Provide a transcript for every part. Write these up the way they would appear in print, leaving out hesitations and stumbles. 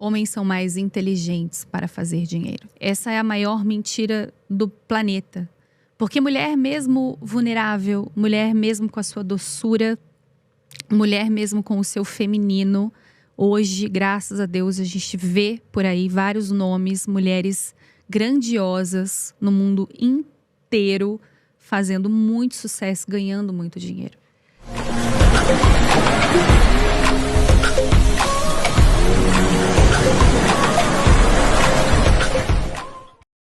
homens são mais inteligentes para fazer dinheiro. Essa é a maior mentira do planeta. Porque mulher mesmo vulnerável, mulher mesmo com a sua doçura, mulher mesmo com o seu feminino, hoje, graças a Deus, a gente vê por aí vários nomes, mulheres grandiosas no mundo inteiro, fazendo muito sucesso, ganhando muito dinheiro.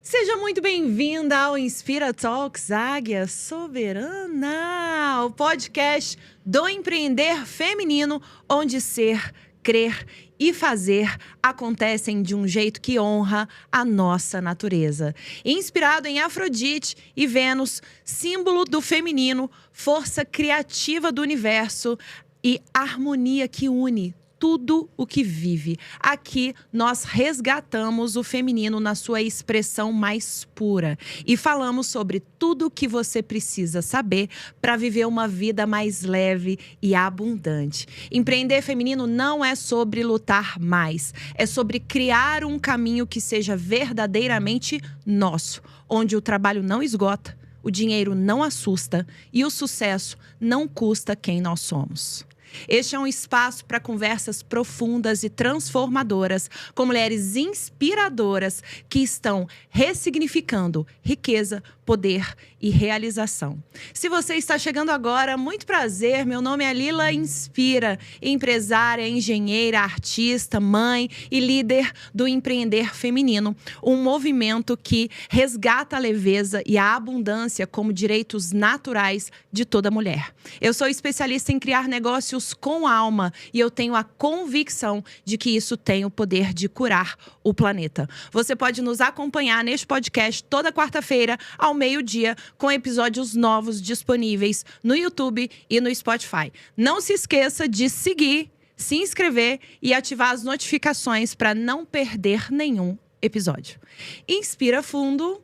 Seja muito bem-vinda ao Inspira Talks Águia Soberana, o podcast do empreender feminino, onde ser, crer e fazer acontecem de um jeito que honra a nossa natureza. Inspirado em Afrodite e Vênus, símbolo do feminino, força criativa do universo e harmonia que une tudo o que vive. Aqui nós resgatamos o feminino na sua expressão mais pura e falamos sobre tudo o que você precisa saber para viver uma vida mais leve e abundante. Empreender feminino não é sobre lutar mais, é sobre criar um caminho que seja verdadeiramente nosso, onde o trabalho não esgota, o dinheiro não assusta e o sucesso não custa quem nós somos. Este é um espaço para conversas profundas e transformadoras com mulheres inspiradoras que estão ressignificando riqueza, poder e realização. Se você está chegando agora, muito prazer. Meu nome é Lila Inspira, empresária, engenheira, artista, mãe e líder do Empreender Feminino, um movimento que resgata a leveza e a abundância como direitos naturais de toda mulher. Eu sou especialista em criar negócios com alma e eu tenho a convicção de que isso tem o poder de curar o planeta. Você pode nos acompanhar neste podcast toda quarta-feira ao meio-dia com episódios novos disponíveis no YouTube e no Spotify. Não se esqueça de seguir, se inscrever e ativar as notificações para não perder nenhum episódio. Inspira fundo,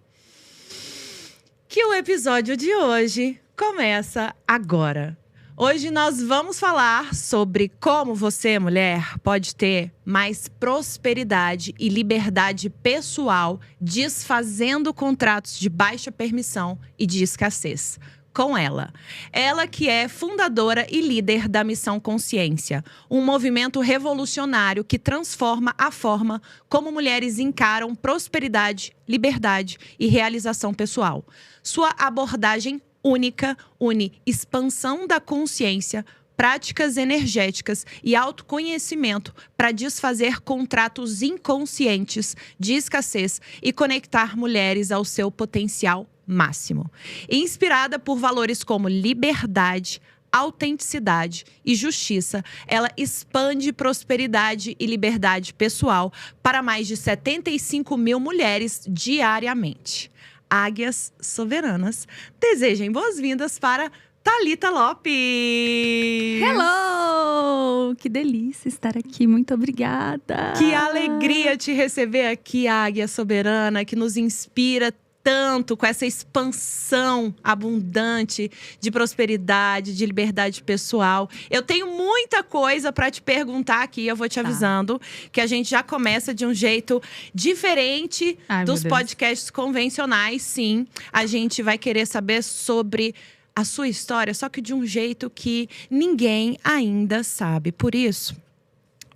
que o episódio de hoje começa agora. Hoje nós vamos falar sobre como você, mulher, pode ter mais prosperidade e liberdade pessoal desfazendo contratos de baixa permissão e de escassez. Com ela. Ela que é fundadora e líder da Missão Consciência, um movimento revolucionário que transforma a forma como mulheres encaram prosperidade, liberdade e realização pessoal. Sua abordagem única une expansão da consciência, práticas energéticas e autoconhecimento para desfazer contratos inconscientes de escassez e conectar mulheres ao seu potencial máximo. Inspirada por valores como liberdade, autenticidade e justiça, ela expande prosperidade e liberdade pessoal para mais de 75 mil mulheres diariamente. Águias Soberanas, desejem boas-vindas para Thalita Lopes! Hello! Que delícia estar aqui, muito obrigada! Que alegria te receber aqui, Águia Soberana, que nos inspira tanto com essa expansão abundante de prosperidade, de liberdade pessoal. Eu tenho muita coisa para te perguntar aqui, eu vou te avisando que a gente já começa de um jeito diferente dos podcasts convencionais, sim. A gente vai querer saber sobre a sua história, só que de um jeito que ninguém ainda sabe. Por isso,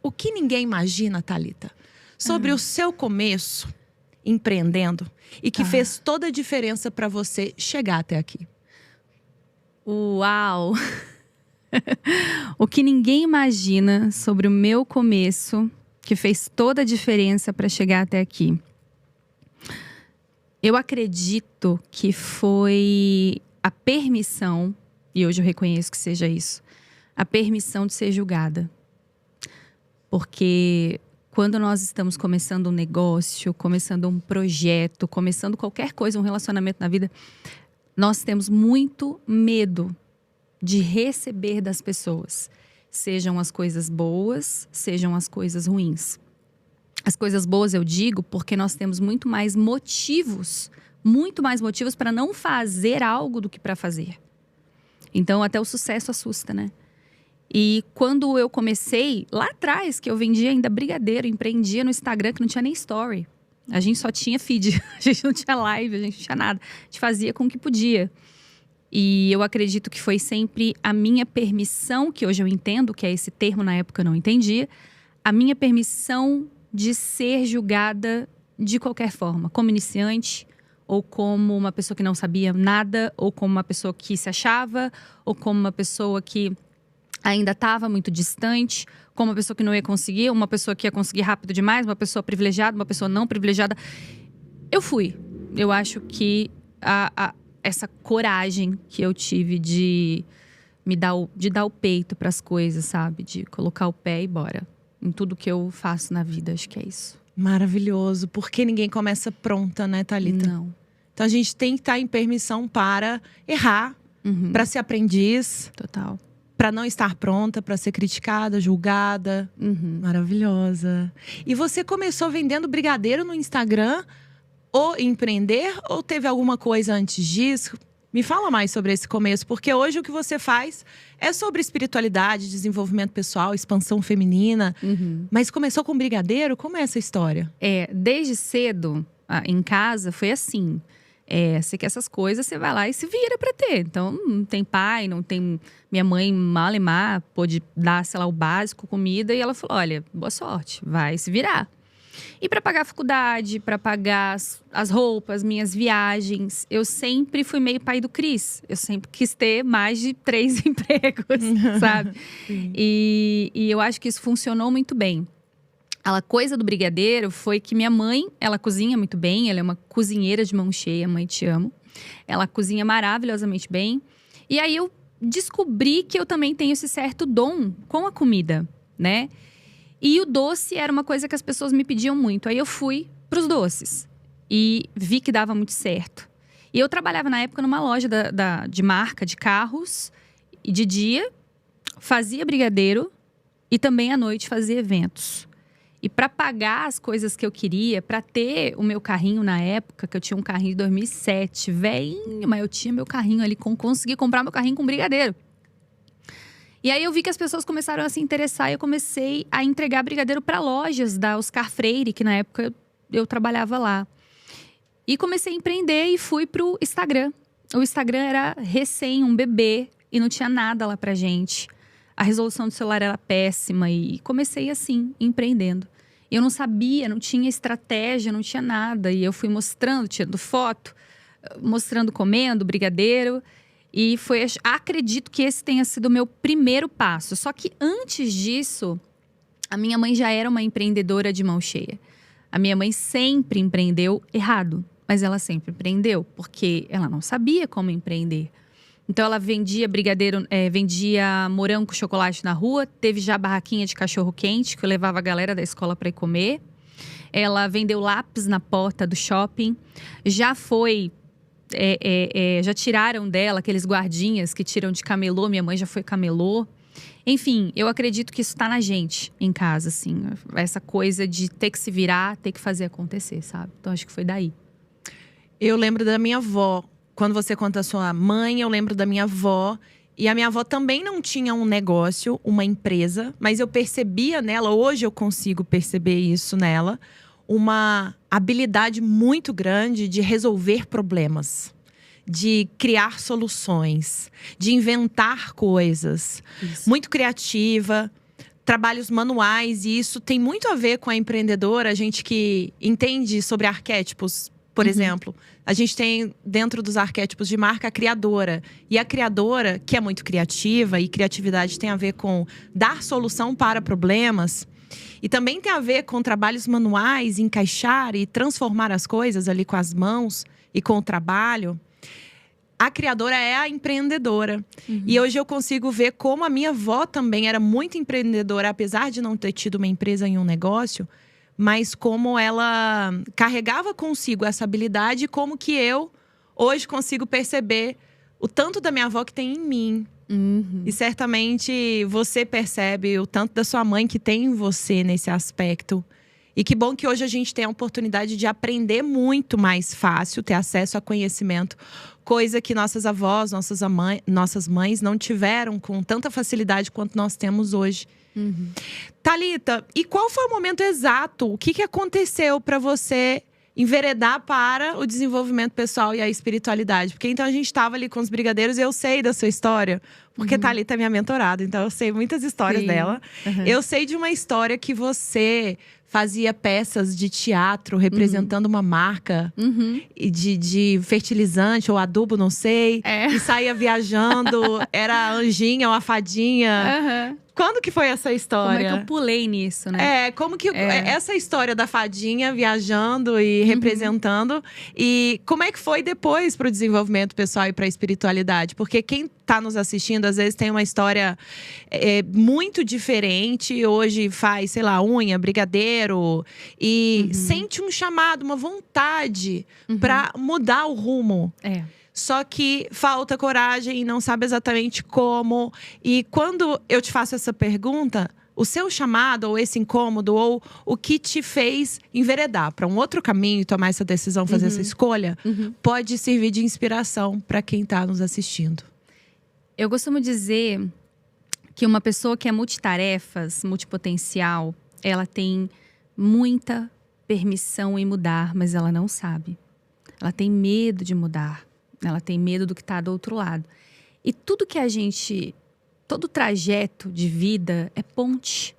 o que ninguém imagina, Thalita, sobre o seu começo empreendendo e que fez toda a diferença para você chegar até aqui? Uau! O que ninguém imagina sobre o meu começo, que fez toda a diferença para chegar até aqui. Eu acredito que foi a permissão, e hoje eu reconheço que seja isso, a permissão de ser julgada. Porque quando nós estamos começando um negócio, começando um projeto, começando qualquer coisa, um relacionamento na vida, nós temos muito medo de receber das pessoas. Sejam as coisas boas, sejam as coisas ruins. As coisas boas eu digo porque nós temos muito mais motivos para não fazer algo do que para fazer. Então até o sucesso assusta, né? E quando eu comecei, lá atrás, que eu vendia ainda brigadeiro, empreendia no Instagram, que não tinha nem story. A gente só tinha feed, a gente não tinha live, a gente não tinha nada. A gente fazia com o que podia. E eu acredito que foi sempre a minha permissão, que hoje eu entendo, que é esse termo, na época eu não entendia. A minha permissão de ser julgada de qualquer forma. Como iniciante, ou como uma pessoa que não sabia nada, ou como uma pessoa que se achava, ou como uma pessoa que ainda estava muito distante, como uma pessoa que não ia conseguir, uma pessoa que ia conseguir rápido demais, uma pessoa privilegiada, uma pessoa não privilegiada. Eu fui. Eu acho que essa coragem que eu tive de dar o peito para as coisas, sabe? De colocar o pé e bora. Em tudo que eu faço na vida, acho que é isso. Maravilhoso. Porque ninguém começa pronta, né, Thalita? Não. Então a gente tem que estar em permissão para errar, para ser aprendiz. Total. Para não estar pronta, para ser criticada, julgada. Maravilhosa. E você começou vendendo brigadeiro no Instagram, ou empreender, ou teve alguma coisa antes disso? Me fala mais sobre esse começo, porque hoje o que você faz é sobre espiritualidade, desenvolvimento pessoal, expansão feminina. Mas começou com brigadeiro? Como é essa história? Desde cedo, em casa, foi assim. Você quer essas coisas, você vai lá e se vira pra ter. Então, não tem pai, não tem… Minha mãe, malemar, pôde dar, sei lá, o básico, comida. E ela falou, olha, boa sorte, vai se virar. E para pagar a faculdade, para pagar as roupas, minhas viagens, eu sempre fui meio pai do Cris. Eu sempre quis ter mais de 3 empregos, sabe? E eu acho que isso funcionou muito bem. A coisa do brigadeiro foi que minha mãe, ela cozinha muito bem. Ela é uma cozinheira de mão cheia, mãe, te amo. Ela cozinha maravilhosamente bem. E aí eu descobri que eu também tenho esse certo dom com a comida, né? E o doce era uma coisa que as pessoas me pediam muito. Aí eu fui pros doces. E vi que dava muito certo. E eu trabalhava na época numa loja de marca, de carros. E de dia, fazia brigadeiro. E também à noite fazia eventos. E para pagar as coisas que eu queria, para ter o meu carrinho na época, que eu tinha um carrinho de 2007, velhinho, mas eu tinha meu carrinho ali, consegui comprar meu carrinho com brigadeiro. E aí eu vi que as pessoas começaram a se interessar e eu comecei a entregar brigadeiro para lojas da Oscar Freire, que na época eu trabalhava lá. E comecei a empreender e fui pro Instagram. O Instagram era recém, um bebê, e não tinha nada lá pra gente. A resolução do celular era péssima e comecei assim, empreendendo. Eu não sabia, não tinha estratégia, não tinha nada. E eu fui mostrando, tirando foto, mostrando comendo brigadeiro. E acredito que esse tenha sido o meu primeiro passo. Só que antes disso, a minha mãe já era uma empreendedora de mão cheia. A minha mãe sempre empreendeu errado, mas ela sempre empreendeu, porque ela não sabia como empreender. Então ela vendia brigadeiro, vendia morango com chocolate na rua, teve já barraquinha de cachorro quente, que eu levava a galera da escola para ir comer. Ela vendeu lápis na porta do shopping, já foi… já tiraram dela aqueles guardinhas que tiram de camelô. Minha mãe já foi camelô. Enfim, eu acredito que isso tá na gente em casa, assim. Essa coisa de ter que se virar, ter que fazer acontecer, sabe? Então acho que foi daí. Eu lembro da minha avó. Quando você conta a sua mãe, eu lembro da minha avó. E a minha avó também não tinha um negócio, uma empresa. Mas eu percebia nela, hoje eu consigo perceber isso nela, uma habilidade muito grande de resolver problemas, de criar soluções, de inventar coisas. Isso. Muito criativa, trabalhos manuais, e isso tem muito a ver com a empreendedora, a gente que entende sobre arquétipos, por exemplo. A gente tem dentro dos arquétipos de marca a criadora. E a criadora, que é muito criativa, e criatividade tem a ver com dar solução para problemas. E também tem a ver com trabalhos manuais, encaixar e transformar as coisas ali com as mãos e com o trabalho. A criadora é a empreendedora. E hoje eu consigo ver como a minha avó também era muito empreendedora, apesar de não ter tido uma empresa em um negócio, mas como ela carregava consigo essa habilidade e como que eu hoje consigo perceber o tanto da minha avó que tem em mim. E certamente você percebe o tanto da sua mãe que tem em você nesse aspecto. E que bom que hoje a gente tem a oportunidade de aprender muito mais fácil, ter acesso a conhecimento, coisa que nossas avós, nossas mães não tiveram com tanta facilidade quanto nós temos hoje. Thalita, e qual foi o momento exato? O que aconteceu para você enveredar para o desenvolvimento pessoal e a espiritualidade? Porque então a gente estava ali com os brigadeiros e eu sei da sua história, porque Thalita é minha mentorada, então eu sei muitas histórias dela. Eu sei de uma história que você fazia peças de teatro representando uma marca de fertilizante ou adubo, não sei. E saía viajando, era a anjinha ou a fadinha. Quando que foi essa história? Como é que eu pulei nisso, né? Como que essa história da fadinha viajando e representando, e como é que foi depois para o desenvolvimento pessoal e para a espiritualidade? Porque quem está nos assistindo às vezes tem uma história muito diferente, hoje faz, sei lá, unha, brigadeiro e sente um chamado, uma vontade para mudar o rumo. Só que falta coragem e não sabe exatamente como. E quando eu te faço essa pergunta, o seu chamado, ou esse incômodo, ou o que te fez enveredar para um outro caminho e tomar essa decisão, fazer essa escolha, pode servir de inspiração para quem está nos assistindo. Eu costumo dizer que uma pessoa que é multitarefas, multipotencial, ela tem muita permissão em mudar, mas ela não sabe. Ela tem medo de mudar. Ela tem medo do que está do outro lado. E tudo que todo trajeto de vida é ponte.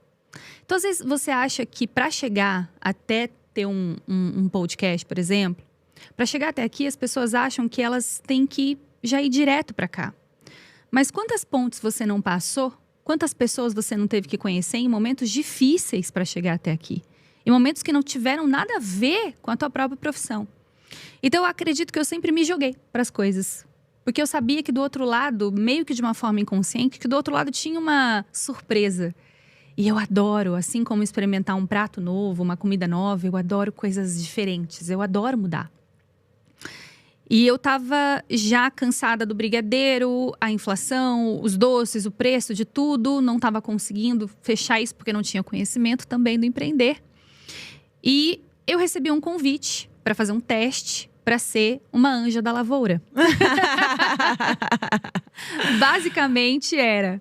Então, às vezes, você acha que para chegar até ter um podcast, por exemplo, para chegar até aqui, as pessoas acham que elas têm que já ir direto para cá. Mas quantas pontes você não passou? Quantas pessoas você não teve que conhecer em momentos difíceis para chegar até aqui? Em momentos que não tiveram nada a ver com a tua própria profissão. Então, eu acredito que eu sempre me joguei para as coisas. Porque eu sabia que do outro lado, meio que de uma forma inconsciente, que do outro lado tinha uma surpresa. E eu adoro, assim como experimentar um prato novo, uma comida nova, eu adoro coisas diferentes, eu adoro mudar. E eu tava já cansada do brigadeiro, a inflação, os doces, o preço de tudo. Não tava conseguindo fechar isso porque não tinha conhecimento também do empreender. E eu recebi um convite para fazer um teste para ser uma anja da lavoura. Basicamente era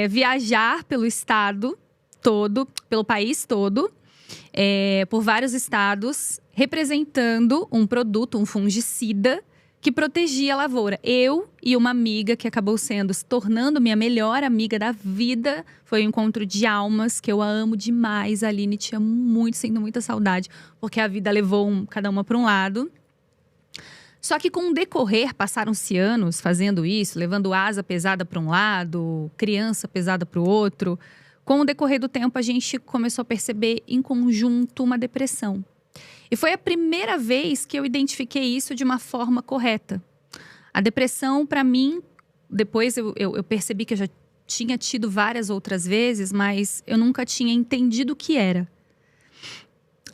viajar pelo estado todo, pelo país todo, por vários estados, representando um produto, um fungicida, que protegia a lavoura. Eu e uma amiga que acabou se tornando minha melhor amiga da vida. Foi um encontro de almas, que eu a amo demais. A Aline, te amo muito, sinto muita saudade. Porque a vida levou cada uma para um lado. Só que com o decorrer, passaram-se anos fazendo isso, levando asa pesada para um lado, criança pesada para o outro. Com o decorrer do tempo, a gente começou a perceber em conjunto uma depressão. E foi a primeira vez que eu identifiquei isso de uma forma correta. A depressão, para mim, depois eu percebi que eu já tinha tido várias outras vezes, mas eu nunca tinha entendido o que era.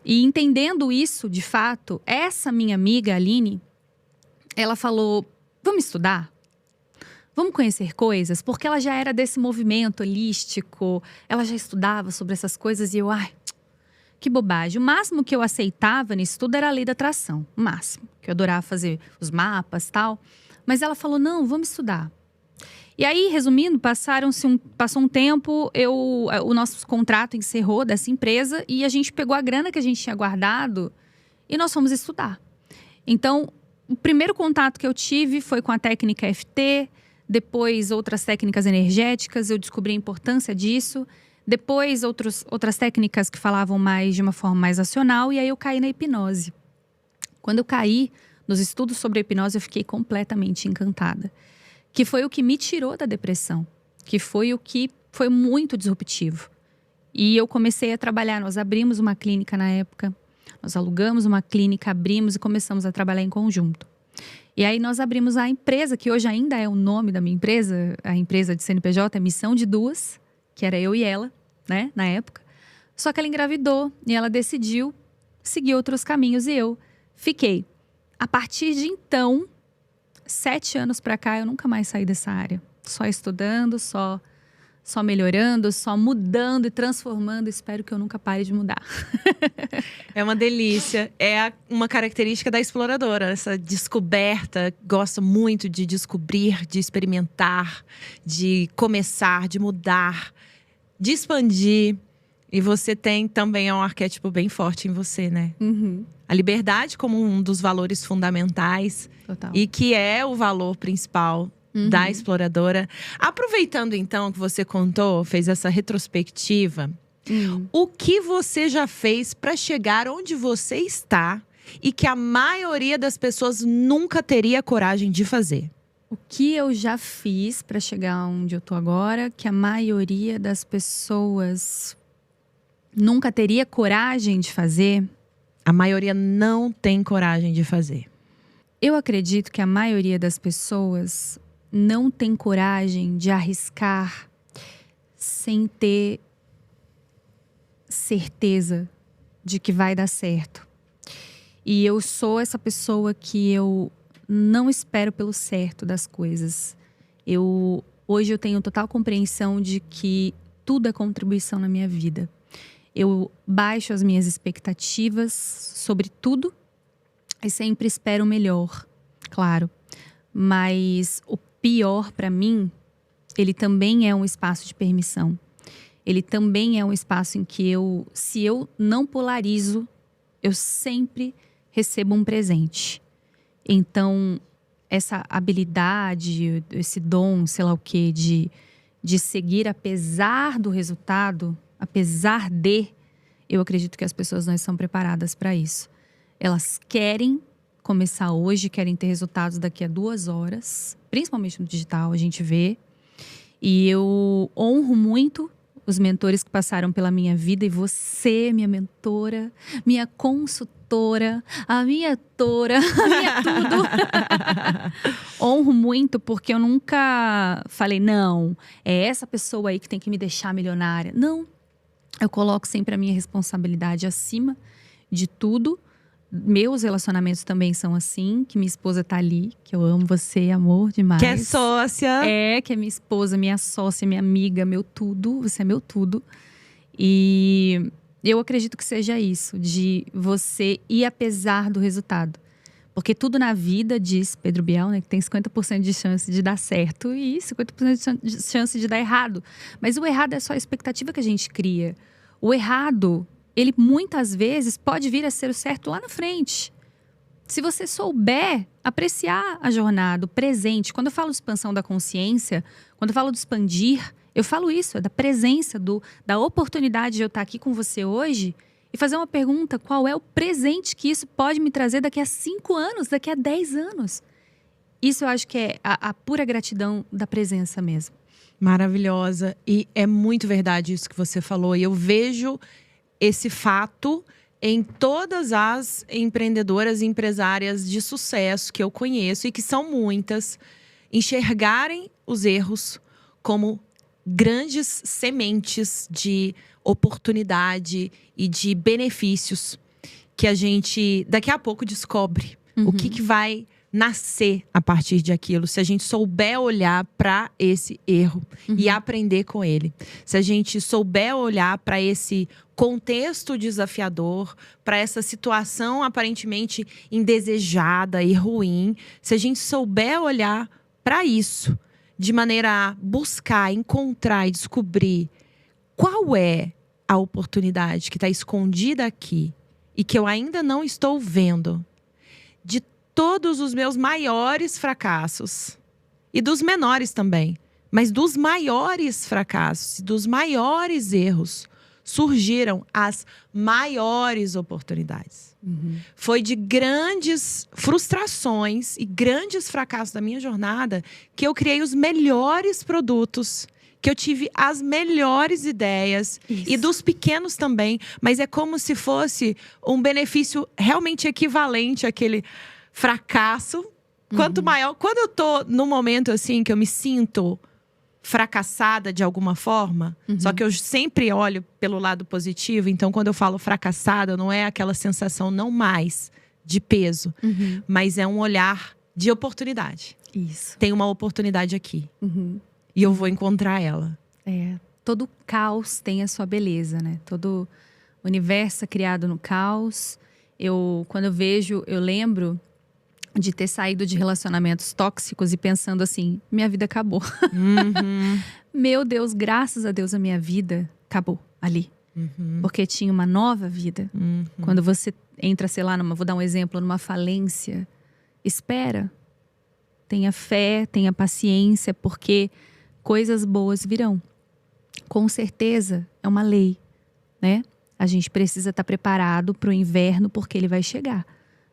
E entendendo isso, de fato, essa minha amiga, Aline, ela falou, vamos estudar? Vamos conhecer coisas? Porque ela já era desse movimento holístico, ela já estudava sobre essas coisas e eu, que bobagem. O máximo que eu aceitava nisso tudo era a lei da atração. O máximo. Que eu adorava fazer os mapas e tal. Mas ela falou, não, vamos estudar. E aí, resumindo, passou um tempo, o nosso contrato encerrou dessa empresa e a gente pegou a grana que a gente tinha guardado e nós fomos estudar. Então, o primeiro contato que eu tive foi com a técnica EFT, depois outras técnicas energéticas, eu descobri a importância disso. Depois, outras técnicas que falavam mais de uma forma mais racional. E aí, eu caí na hipnose. Quando eu caí nos estudos sobre a hipnose, eu fiquei completamente encantada. Que foi o que me tirou da depressão. Que foi o que foi muito disruptivo. E eu comecei a trabalhar. Nós abrimos uma clínica na época. Nós alugamos uma clínica, abrimos e começamos a trabalhar em conjunto. E aí, nós abrimos a empresa, que hoje ainda é o nome da minha empresa. A empresa de CNPJ é Missão de Duas. Que era eu e ela. Né, na época. Só que ela engravidou e ela decidiu seguir outros caminhos e eu fiquei. A partir de então, 7 anos pra cá, eu nunca mais saí dessa área. Só estudando, só só melhorando, só mudando e transformando. Espero que eu nunca pare de mudar. É uma delícia. É uma característica da exploradora, essa descoberta. Gosta muito de descobrir, de experimentar, de começar, de mudar, de expandir. E você tem também um arquétipo bem forte em você, né? Uhum. A liberdade como um dos valores fundamentais. Total. E que é o valor principal da exploradora. Aproveitando então que você contou, fez essa retrospectiva, o que você já fez para chegar onde você está e que a maioria das pessoas nunca teria coragem de fazer? O que eu já fiz para chegar onde eu tô agora, que a maioria das pessoas nunca teria coragem de fazer? A maioria não tem coragem de fazer. Eu acredito que a maioria das pessoas não tem coragem de arriscar sem ter certeza de que vai dar certo. E eu sou essa pessoa que eu não espero pelo certo das coisas. Hoje eu tenho total compreensão de que tudo é contribuição na minha vida. Eu baixo as minhas expectativas sobre tudo e sempre espero o melhor, claro. Mas o pior para mim, ele também é um espaço de permissão. Ele também é um espaço em que se eu não polarizo, eu sempre recebo um presente. Então, essa habilidade, esse dom, sei lá o quê, de seguir apesar do resultado, apesar de, eu acredito que as pessoas não estão preparadas para isso. Elas querem começar hoje, querem ter resultados daqui a 2 horas, principalmente no digital, a gente vê. E eu honro muito os mentores que passaram pela minha vida, e você, minha mentora, minha consultora, a minha tora, a minha tudo. Honro muito porque eu nunca falei, não, é essa pessoa aí que tem que me deixar milionária. Não, eu coloco sempre a minha responsabilidade acima de tudo. Meus relacionamentos também são assim, que minha esposa tá ali, que eu amo você, amor, demais. Que é sócia. Que é minha esposa, minha sócia, minha amiga, meu tudo. Você é meu tudo. E eu acredito que seja isso, de você ir apesar do resultado. Porque tudo na vida, diz Pedro Bial, né, que tem 50% de chance de dar certo e 50% de chance de dar errado. Mas o errado é só a expectativa que a gente cria. O errado, ele muitas vezes pode vir a ser o certo lá na frente. Se você souber apreciar a jornada, o presente. Quando eu falo de expansão da consciência, quando eu falo de expandir, eu falo isso, é da presença, da oportunidade de eu estar aqui com você hoje e fazer uma pergunta: qual é o presente que isso pode me trazer daqui a 5 anos, daqui a 10 anos? Isso eu acho que é a pura gratidão da presença mesmo. Maravilhosa. E é muito verdade isso que você falou. E eu vejo esse fato em todas as empreendedoras e empresárias de sucesso que eu conheço, e que são muitas, enxergarem os erros como grandes sementes de oportunidade e de benefícios que a gente daqui a pouco descobre. O que vai nascer a partir de aquilo, se a gente souber olhar para esse erro e aprender com ele. Se a gente souber olhar para esse contexto desafiador, para essa situação aparentemente indesejada e ruim, se a gente souber olhar para isso de maneira a buscar, encontrar e descobrir qual é a oportunidade que está escondida aqui e que eu ainda não estou vendo, de todos os meus maiores fracassos e dos menores também, mas dos maiores fracassos e dos maiores erros surgiram as maiores oportunidades. Foi de grandes frustrações e grandes fracassos da minha jornada que eu criei os melhores produtos, que eu tive as melhores ideias. Isso. E dos pequenos também, mas é como se fosse um benefício realmente equivalente àquele fracasso. Quanto maior, quando eu tô num momento assim que eu me sinto fracassada de alguma forma, só que eu sempre olho pelo lado positivo, então quando eu falo fracassada, não é aquela sensação não mais de peso, mas é um olhar de oportunidade. Isso. Tem uma oportunidade aqui. E eu vou encontrar ela. Todo caos tem a sua beleza, né? Todo universo é criado no caos. Quando eu vejo, eu lembro de ter saído de relacionamentos tóxicos e pensando assim, minha vida acabou. Meu Deus, graças a Deus a minha vida acabou ali. Porque tinha uma nova vida. Quando você entra, sei lá, vou dar um exemplo, numa falência, espera. Tenha fé, tenha paciência, porque coisas boas virão. Com certeza, é uma lei, né? A gente precisa estar preparado para o inverno, porque ele vai chegar.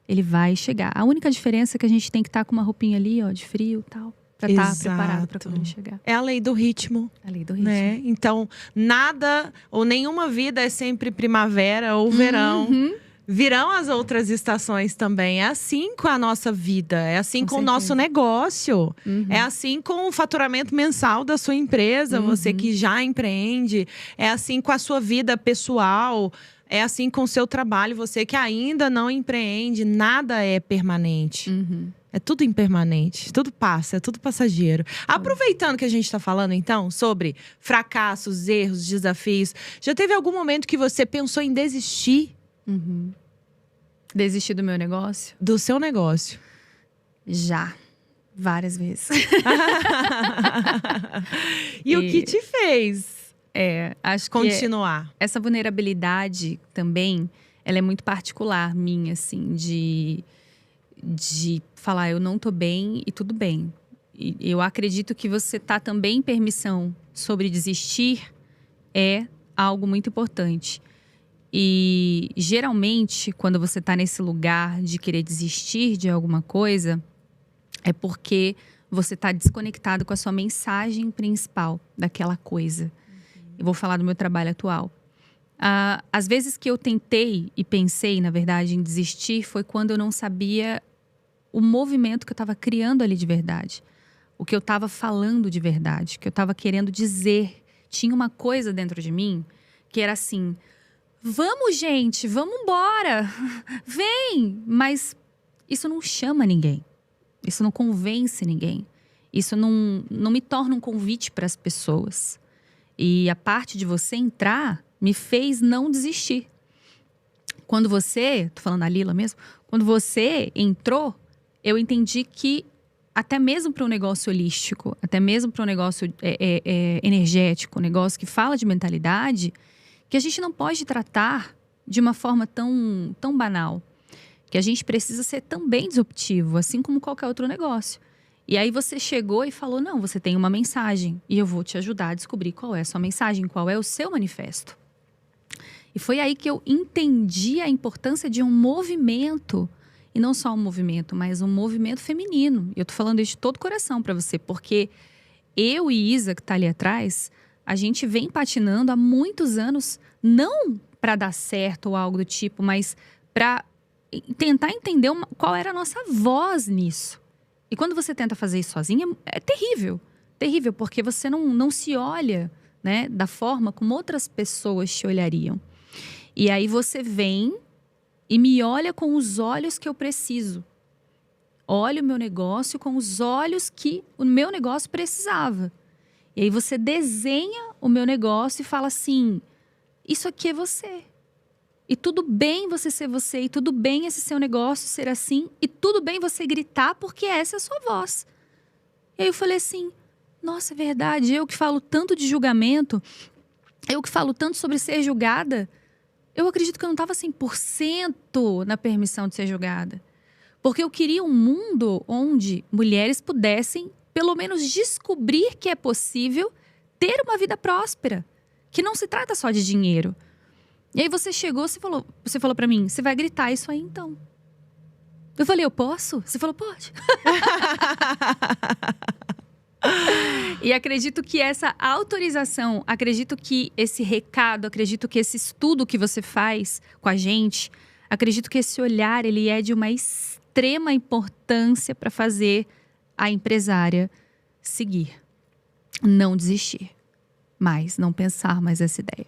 Ele vai chegar. A única diferença é que a gente tem que estar com uma roupinha ali, ó, de frio e tal. Pra estar preparado para quando ele chegar. É a lei do ritmo. A lei do ritmo. Né? Então, nada ou nenhuma vida é sempre primavera ou verão. Virão as outras estações também. É assim com a nossa vida. É assim com o nosso negócio. É assim com o faturamento mensal da sua empresa. Você que já empreende. É assim com a sua vida pessoal. É assim com o seu trabalho. Você que ainda não empreende. Nada é permanente. É tudo impermanente, tudo passa, é tudo passageiro. Aproveitando que a gente está falando, então, sobre fracassos, erros, desafios. Já teve algum momento que você pensou em desistir? Desistir do meu negócio? Do seu negócio? Já. Várias vezes. E o que te fez acho continuar? Que essa vulnerabilidade também, ela é muito particular minha, assim, de falar, eu não tô bem e tudo bem. E eu acredito que você tá também em permissão sobre desistir é algo muito importante. E geralmente, quando você tá nesse lugar de querer desistir de alguma coisa, é porque você tá desconectado com a sua mensagem principal daquela coisa. Eu vou falar do meu trabalho atual. Às vezes que eu tentei e pensei, na verdade, em desistir, foi quando eu não sabia o movimento que eu estava criando ali de verdade. O que eu estava falando de verdade, o que eu estava querendo dizer. Tinha uma coisa dentro de mim que era assim, vamos gente, vamos embora, vem. Mas isso não chama ninguém, isso não convence ninguém. Isso não me torna um convite para as pessoas. E a parte de você entrar me fez não desistir. Quando você, tô falando da Lila mesmo, quando você entrou, eu entendi que até mesmo para um negócio holístico, até mesmo para um negócio energético, um negócio que fala de mentalidade, que a gente não pode tratar de uma forma tão banal. Que a gente precisa ser também disruptivo, assim como qualquer outro negócio. E aí você chegou e falou, não, você tem uma mensagem e eu vou te ajudar a descobrir qual é a sua mensagem, qual é o seu manifesto. E foi aí que eu entendi a importância de um movimento. E não só um movimento, mas um movimento feminino. E eu tô falando isso de todo o coração para você, porque eu e Isa, que tá ali atrás, a gente vem patinando há muitos anos, não para dar certo ou algo do tipo, mas para tentar entender qual era a nossa voz nisso. E quando você tenta fazer isso sozinha, é terrível. Terrível, porque você não se olha, né, da forma como outras pessoas te olhariam. E aí você vem e me olha com os olhos que eu preciso. Olha o meu negócio com os olhos que o meu negócio precisava. E aí você desenha o meu negócio e fala assim, isso aqui é você. E tudo bem você ser você, e tudo bem esse seu negócio ser assim, e tudo bem você gritar porque essa é a sua voz. E aí eu falei assim, nossa, é verdade, eu que falo tanto de julgamento, eu que falo tanto sobre ser julgada, eu acredito que eu não estava 100% na permissão de ser julgada. Porque eu queria um mundo onde mulheres pudessem, pelo menos, descobrir que é possível ter uma vida próspera, que não se trata só de dinheiro. E aí você chegou, você falou pra mim, você vai gritar isso aí então. Eu falei, eu posso? Você falou, pode. E acredito que essa autorização, acredito que esse recado, acredito que esse estudo que você faz com a gente, acredito que esse olhar, ele é de uma extrema importância para fazer a empresária seguir. Não desistir, mas não pensar mais essa ideia.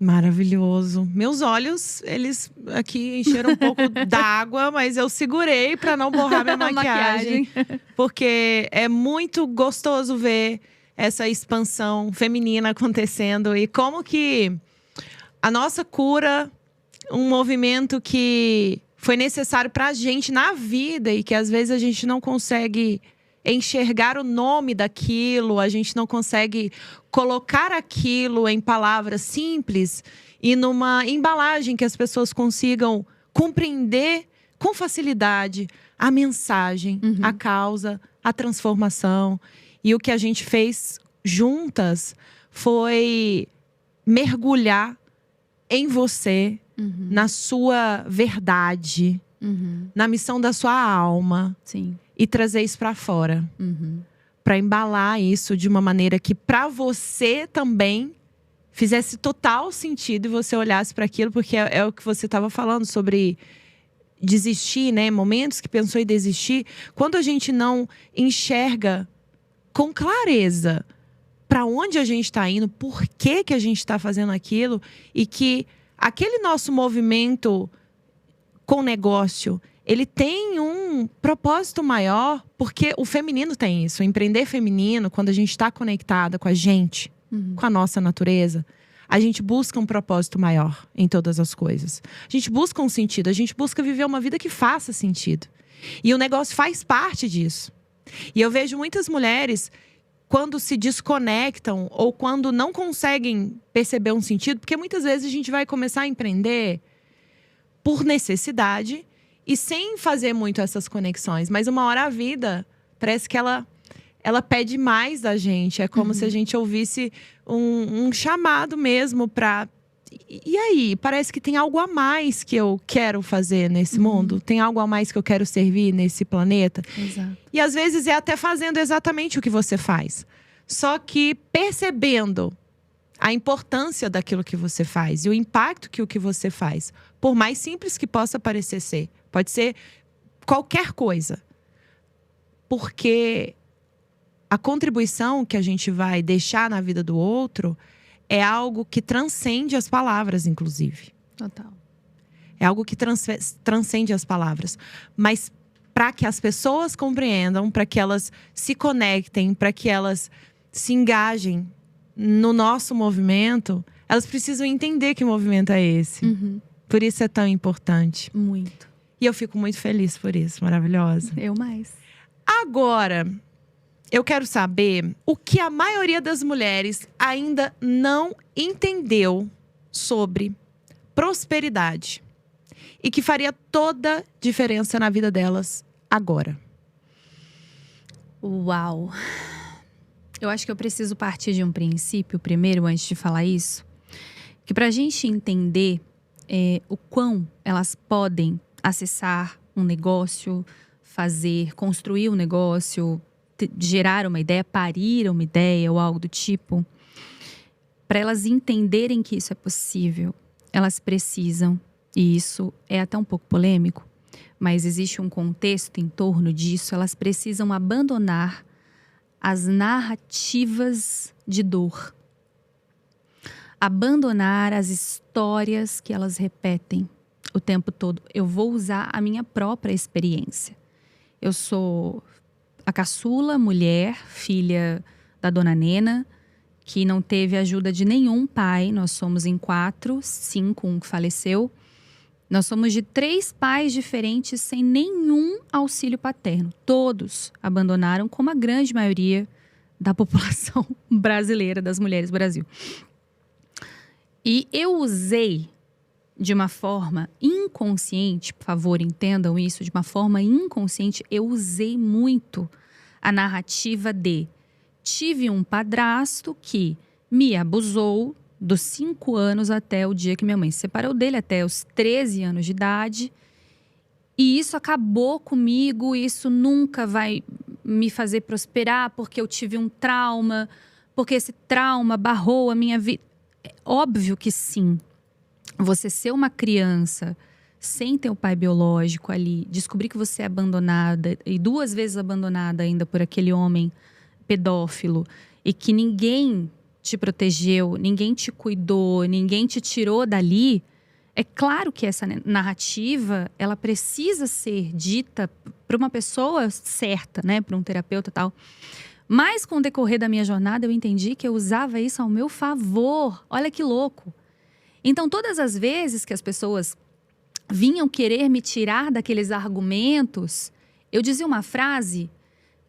Maravilhoso. Meus olhos, eles aqui encheram um pouco d'água, mas eu segurei para não borrar minha maquiagem. Porque é muito gostoso ver essa expansão feminina acontecendo e como que a nossa cura, um movimento que foi necessário pra gente na vida e que às vezes a gente não consegue enxergar o nome daquilo, a gente não consegue colocar aquilo em palavras simples e numa embalagem que as pessoas consigam compreender com facilidade a mensagem, a causa, a transformação. E o que a gente fez juntas foi mergulhar em você, na sua verdade, na missão da sua alma. Sim. E trazer isso pra fora. Pra embalar isso de uma maneira que pra você também fizesse total sentido e você olhasse para aquilo, porque é o que você estava falando sobre desistir, né? Momentos que pensou em desistir. Quando a gente não enxerga com clareza para onde a gente está indo, por que que a gente está fazendo aquilo, e que aquele nosso movimento com negócio, ele tem um propósito maior, porque o feminino tem isso. O empreender feminino, quando a gente está conectada com a gente, com a nossa natureza, a gente busca um propósito maior em todas as coisas. A gente busca um sentido, a gente busca viver uma vida que faça sentido. E o negócio faz parte disso. E eu vejo muitas mulheres, quando se desconectam ou quando não conseguem perceber um sentido, porque muitas vezes a gente vai começar a empreender por necessidade e sem fazer muito essas conexões. Mas uma hora a vida, parece que ela pede mais da gente. É como se a gente ouvisse um chamado mesmo pra... E aí? Parece que tem algo a mais que eu quero fazer nesse mundo. Tem algo a mais que eu quero servir nesse planeta. Exato. E às vezes é até fazendo exatamente o que você faz. Só que percebendo a importância daquilo que você faz e o impacto que o que você faz, por mais simples que possa parecer ser, pode ser qualquer coisa. Porque a contribuição que a gente vai deixar na vida do outro é algo que transcende as palavras, inclusive. Total. É algo que transcende as palavras. Mas para que as pessoas compreendam, para que elas se conectem, para que elas se engajem no nosso movimento, elas precisam entender que movimento é esse. Por isso é tão importante. Muito. E eu fico muito feliz por isso, maravilhosa. Eu mais. Agora, eu quero saber o que a maioria das mulheres ainda não entendeu sobre prosperidade e que faria toda diferença na vida delas agora. Uau! Eu acho que eu preciso partir de um princípio primeiro, antes de falar isso. Que pra gente entender o quão elas podem acessar um negócio, construir um negócio, gerar uma ideia, parir uma ideia ou algo do tipo. Para elas entenderem que isso é possível, elas precisam, e isso é até um pouco polêmico, mas existe um contexto em torno disso, elas precisam abandonar as narrativas de dor. Abandonar as histórias que elas repetem o tempo todo. Eu vou usar a minha própria experiência. Eu sou a caçula, mulher, filha da dona Nena, que não teve ajuda de nenhum pai. Nós somos em 4, 5, um que faleceu. Nós somos de 3 pais diferentes sem nenhum auxílio paterno. Todos abandonaram, como a grande maioria da população brasileira, das mulheres do Brasil. E eu usei de uma forma inconsciente, por favor, entendam isso, de uma forma inconsciente, eu usei muito a narrativa de tive um padrasto que me abusou dos 5 anos até o dia que minha mãe se separou dele, até os 13 anos de idade. E isso acabou comigo, isso nunca vai me fazer prosperar porque eu tive um trauma, porque esse trauma barrou a minha vida. É óbvio que sim. Você ser uma criança sem ter o pai biológico ali, descobrir que você é abandonada, e 2 vezes abandonada ainda por aquele homem pedófilo, e que ninguém te protegeu, ninguém te cuidou, ninguém te tirou dali, é claro que essa narrativa, ela precisa ser dita para uma pessoa certa, né, para um terapeuta e tal. Mas com o decorrer da minha jornada, eu entendi que eu usava isso ao meu favor. Olha que louco. Então, todas as vezes que as pessoas vinham querer me tirar daqueles argumentos, eu dizia uma frase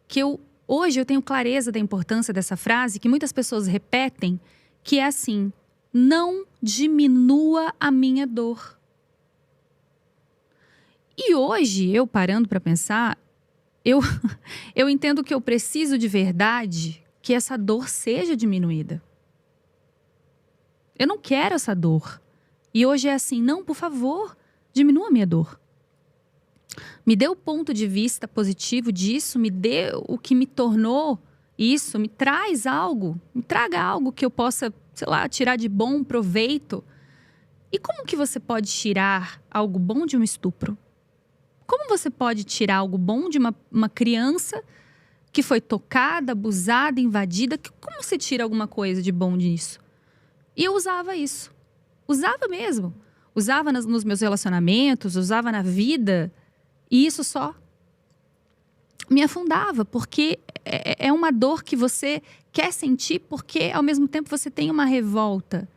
que hoje eu tenho clareza da importância dessa frase, que muitas pessoas repetem, que é assim: não diminua a minha dor. E hoje, eu parando para pensar, eu entendo que eu preciso de verdade que essa dor seja diminuída. Eu não quero essa dor. E hoje é assim: não, por favor, diminua a minha dor. Me dê o ponto de vista positivo disso, me dê o que me tornou isso, me traga algo que eu possa, sei lá, tirar de bom proveito. E como que você pode tirar algo bom de um estupro? Como você pode tirar algo bom de uma criança que foi tocada, abusada, invadida? Como você tira alguma coisa de bom disso? E eu usava isso. Usava mesmo. Usava nos meus relacionamentos, usava na vida. E isso só me afundava, porque é uma dor que você quer sentir, porque ao mesmo tempo você tem uma revolta.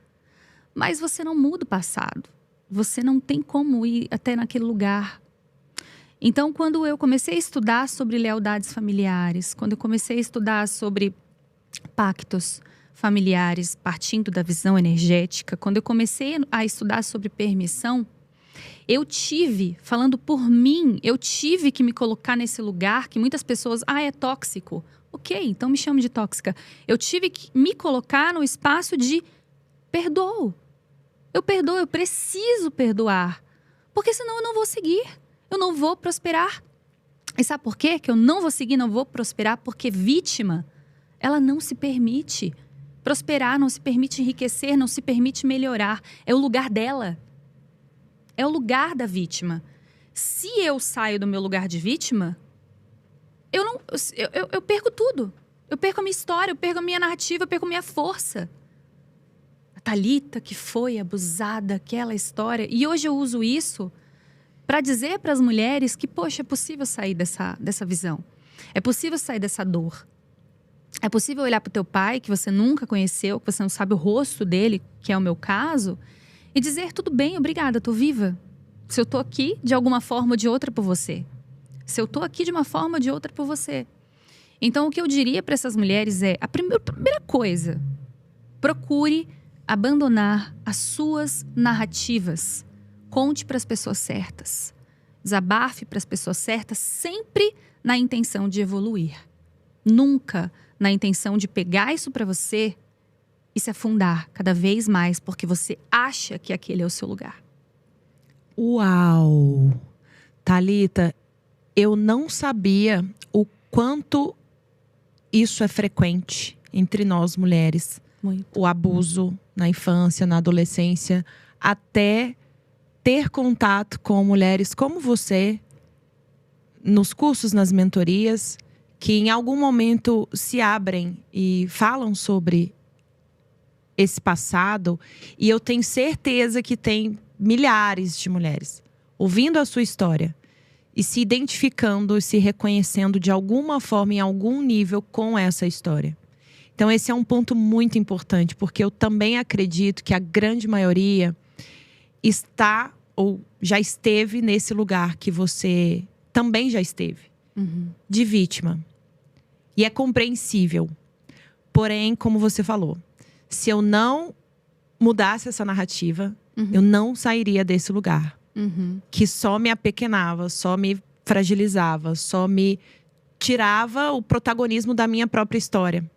Mas você não muda o passado. Você não tem como ir até naquele lugar. Então, quando eu comecei a estudar sobre lealdades familiares, quando eu comecei a estudar sobre pactos familiares, partindo da visão energética, quando eu comecei a estudar sobre permissão, eu tive, falando por mim, eu tive que me colocar nesse lugar que muitas pessoas, é tóxico. Ok, então me chame de tóxica. Eu tive que me colocar no espaço de perdoo. Eu perdoo, eu preciso perdoar. Porque senão eu não vou seguir. Eu não vou prosperar. E sabe por quê? Que eu não vou seguir, não vou prosperar? Porque vítima, ela não se permite prosperar, não se permite enriquecer, não se permite melhorar. É o lugar dela. É o lugar da vítima. Se eu saio do meu lugar de vítima, eu perco tudo. Eu perco a minha história, eu perco a minha narrativa, eu perco a minha força. A Thalita que foi abusada, aquela história. E hoje eu uso isso para dizer para as mulheres que, poxa, é possível sair dessa visão. É possível sair dessa dor. É possível olhar para o teu pai, que você nunca conheceu, que você não sabe o rosto dele, que é o meu caso, e dizer: tudo bem, obrigada, estou viva. Se eu estou aqui de alguma forma ou de outra por você. Se eu estou aqui de uma forma ou de outra por você. Então, o que eu diria para essas mulheres é: a primeira coisa, procure abandonar as suas narrativas. Conte para as pessoas certas. Desabafe para as pessoas certas, sempre na intenção de evoluir. Nunca na intenção de pegar isso para você e se afundar cada vez mais, porque você acha que aquele é o seu lugar. Uau! Thalita, eu não sabia o quanto isso é frequente entre nós mulheres. Muito. O abuso na infância, na adolescência, até ter contato com mulheres como você, nos cursos, nas mentorias, que em algum momento se abrem e falam sobre esse passado. E eu tenho certeza que tem milhares de mulheres ouvindo a sua história e se identificando, se reconhecendo de alguma forma, em algum nível, com essa história. Então esse é um ponto muito importante, porque eu também acredito que a grande maioria está ou já esteve nesse lugar que você também já esteve, de vítima. E é compreensível. Porém, como você falou, se eu não mudasse essa narrativa, eu não sairia desse lugar. Que só me apequenava, só me fragilizava, só me tirava o protagonismo da minha própria história.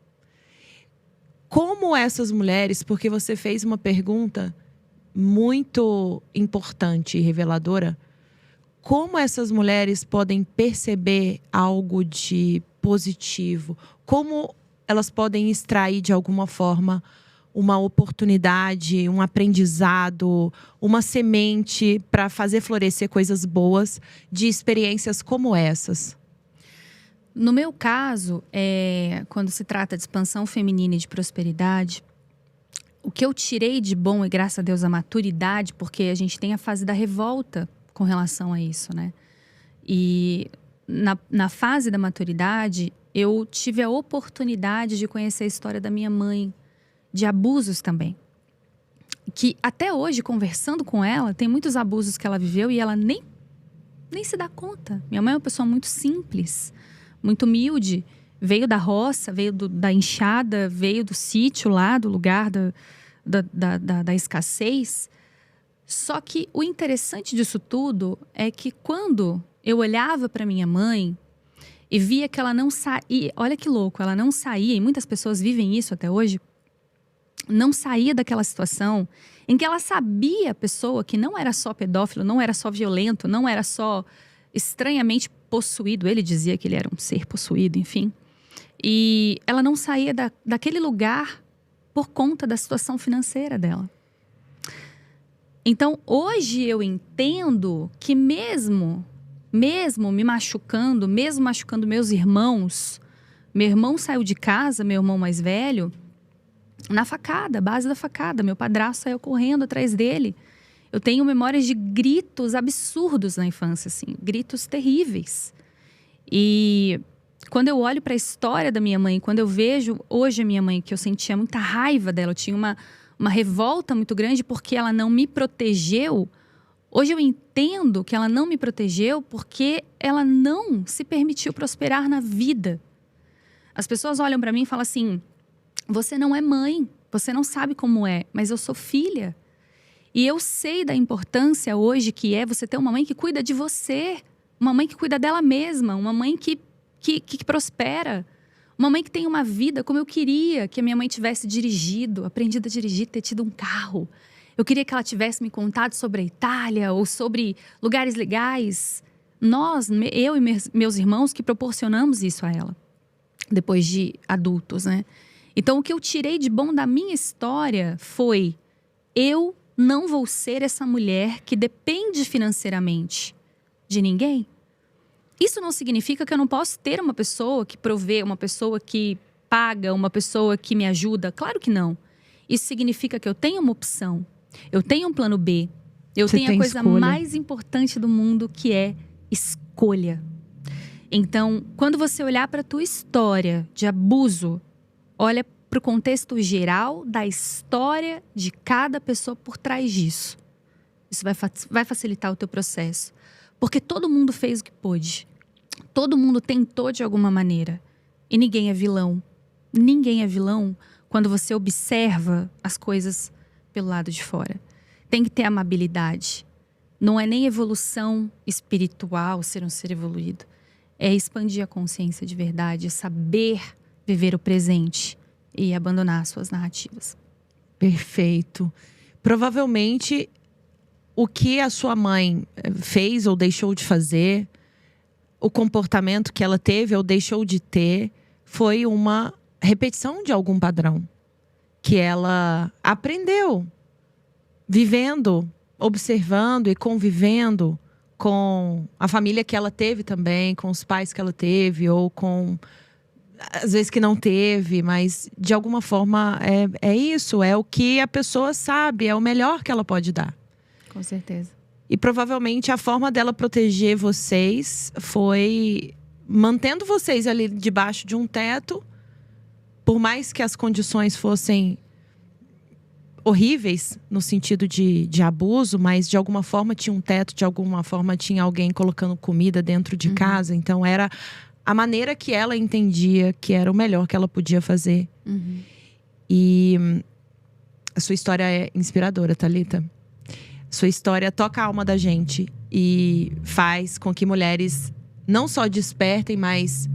Como essas mulheres, porque você fez uma pergunta muito importante e reveladora, como essas mulheres podem perceber algo de positivo? Como elas podem extrair de alguma forma uma oportunidade, um aprendizado, uma semente para fazer florescer coisas boas de experiências como essas? No meu caso, quando se trata de expansão feminina e de prosperidade, o que eu tirei de bom, e graças a Deus a maturidade, porque a gente tem a fase da revolta com relação a isso, né? E na fase da maturidade, eu tive a oportunidade de conhecer a história da minha mãe, de abusos também. Que até hoje, conversando com ela, tem muitos abusos que ela viveu e ela nem se dá conta. Minha mãe é uma pessoa muito simples, muito humilde. Veio da roça, veio da enxada, veio do sítio lá, do lugar da escassez. Só que o interessante disso tudo é que quando eu olhava para minha mãe e via que ela não saía, olha que louco, ela não saía, e muitas pessoas vivem isso até hoje, não saía daquela situação em que ela sabia a pessoa que não era só pedófilo, não era só violento, não era só estranhamente possuído. Ele dizia que ele era um ser possuído, enfim. E ela não saía daquele lugar por conta da situação financeira dela. Então, hoje eu entendo que mesmo me machucando, mesmo machucando meus irmãos, meu irmão saiu de casa, meu irmão mais velho, na facada, base da facada. Meu padrasto saiu correndo atrás dele. Eu tenho memórias de gritos absurdos na infância, assim, gritos terríveis. E quando eu olho para a história da minha mãe, quando eu vejo hoje a minha mãe, que eu sentia muita raiva dela, eu tinha uma revolta muito grande porque ela não me protegeu. Hoje eu entendo que ela não me protegeu porque ela não se permitiu prosperar na vida. As pessoas olham para mim e falam assim: você não é mãe, você não sabe como é, mas eu sou filha. E eu sei da importância hoje que é você ter uma mãe que cuida de você, uma mãe que cuida dela mesma, uma mãe que prospera, uma mãe que tem uma vida como eu queria que a minha mãe tivesse dirigido, aprendido a dirigir, ter tido um carro. Eu queria que ela tivesse me contado sobre a Itália ou sobre lugares legais. Eu e meus irmãos, que proporcionamos isso a ela, depois de adultos, né? Então, o que eu tirei de bom da minha história foi: eu não vou ser essa mulher que depende financeiramente de ninguém. Isso não significa que eu não posso ter uma pessoa que provê, uma pessoa que paga, uma pessoa que me ajuda. Claro que não. Isso significa que eu tenho uma opção. Eu tenho um plano B. Eu tenho a coisa mais importante do mundo, que é escolha. Então, quando você olhar para a tua história de abuso, olha para o contexto geral da história de cada pessoa por trás disso. Isso vai facilitar o teu processo. Porque todo mundo fez o que pôde. Todo mundo tentou de alguma maneira. E ninguém é vilão. Ninguém é vilão quando você observa as coisas pelo lado de fora. Tem que ter amabilidade. Não é nem evolução espiritual ser um ser evoluído. É expandir a consciência de verdade, é saber viver o presente e abandonar as suas narrativas. Perfeito. Provavelmente o que a sua mãe fez ou deixou de fazer, o comportamento que ela teve ou deixou de ter, foi uma repetição de algum padrão que ela aprendeu vivendo, observando e convivendo com a família que ela teve também, com os pais que ela teve, ou com, às vezes, que não teve, mas de alguma forma é isso, é o que a pessoa sabe, é o melhor que ela pode dar. Com certeza. E provavelmente a forma dela proteger vocês foi mantendo vocês ali debaixo de um teto, por mais que as condições fossem horríveis no sentido de abuso, mas de alguma forma tinha um teto, de alguma forma tinha alguém colocando comida dentro de casa. Então era a maneira que ela entendia que era o melhor que ela podia fazer. E a sua história é inspiradora, Thalita. Sua história toca a alma da gente e faz com que mulheres não só despertem, mas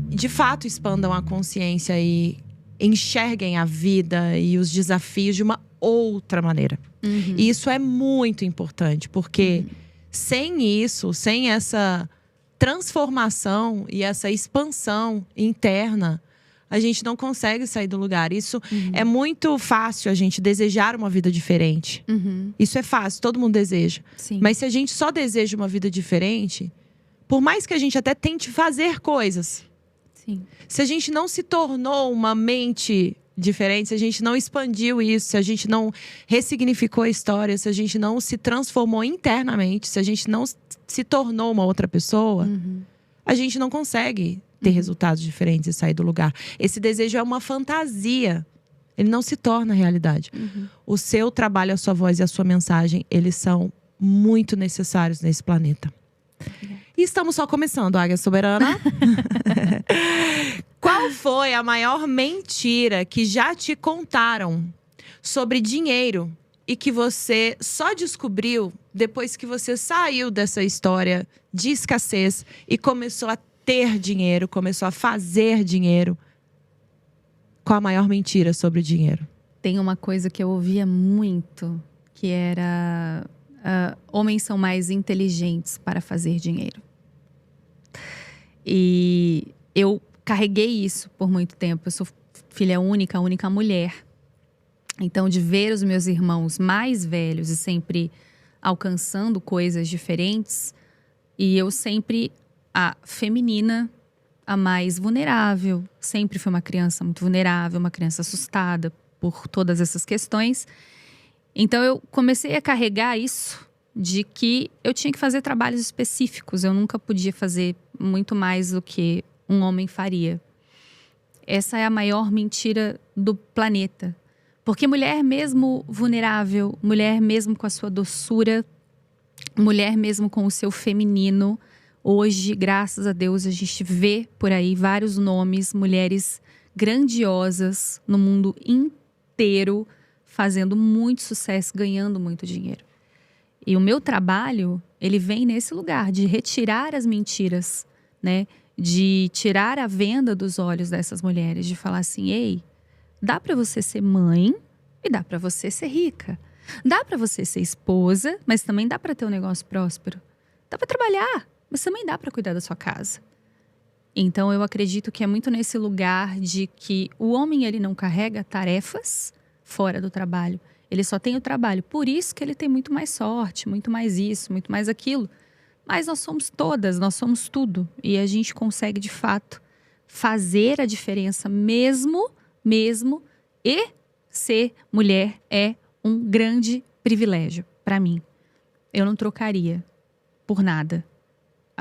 de fato expandam a consciência e enxerguem a vida e os desafios de uma outra maneira. E isso é muito importante, porque sem isso, sem essa transformação e essa expansão interna, a gente não consegue sair do lugar. Isso é muito fácil, a gente desejar uma vida diferente. Isso é fácil, todo mundo deseja. Sim. Mas se a gente só deseja uma vida diferente, por mais que a gente até tente fazer coisas, Sim. se a gente não se tornou uma mente diferente, se a gente não expandiu isso, se a gente não ressignificou a história, se a gente não se transformou internamente, se a gente não se tornou uma outra pessoa, a gente não consegue ter resultados diferentes e sair do lugar. Esse desejo é uma fantasia. Ele não se torna realidade. O seu trabalho, a sua voz e a sua mensagem, eles são muito necessários nesse planeta. E estamos só começando, Águia Soberana. Qual foi a maior mentira que já te contaram sobre dinheiro e que você só descobriu depois que você saiu dessa história de escassez e começou a ter dinheiro, começou a fazer dinheiro? Qual a maior mentira sobre dinheiro? Tem uma coisa que eu ouvia muito, que era… homens são mais inteligentes para fazer dinheiro. E eu carreguei isso por muito tempo. Eu sou filha única, a única mulher. Então, de ver os meus irmãos mais velhos e sempre alcançando coisas diferentes, e eu sempre a feminina, a mais vulnerável. Sempre fui uma criança muito vulnerável, uma criança assustada por todas essas questões. Então, eu comecei a carregar isso de que eu tinha que fazer trabalhos específicos. Eu nunca podia fazer muito mais do que um homem faria. Essa é a maior mentira do planeta. Porque mulher mesmo vulnerável, mulher mesmo com a sua doçura, mulher mesmo com o seu feminino, hoje, graças a Deus, a gente vê por aí vários nomes, mulheres grandiosas no mundo inteiro, fazendo muito sucesso, ganhando muito dinheiro. E o meu trabalho, ele vem nesse lugar de retirar as mentiras, né? De tirar a venda dos olhos dessas mulheres, de falar assim, ei, dá para você ser mãe e dá para você ser rica. Dá para você ser esposa, mas também dá para ter um negócio próspero. Dá para trabalhar, mas também dá para cuidar da sua casa. Então eu acredito que é muito nesse lugar de que o homem, ele não carrega tarefas fora do trabalho. Ele só tem o trabalho. Por isso que ele tem muito mais sorte, muito mais isso, muito mais aquilo. Mas nós somos todas, nós somos tudo. E a gente consegue, de fato, fazer a diferença mesmo. E ser mulher é um grande privilégio para mim. Eu não trocaria por nada.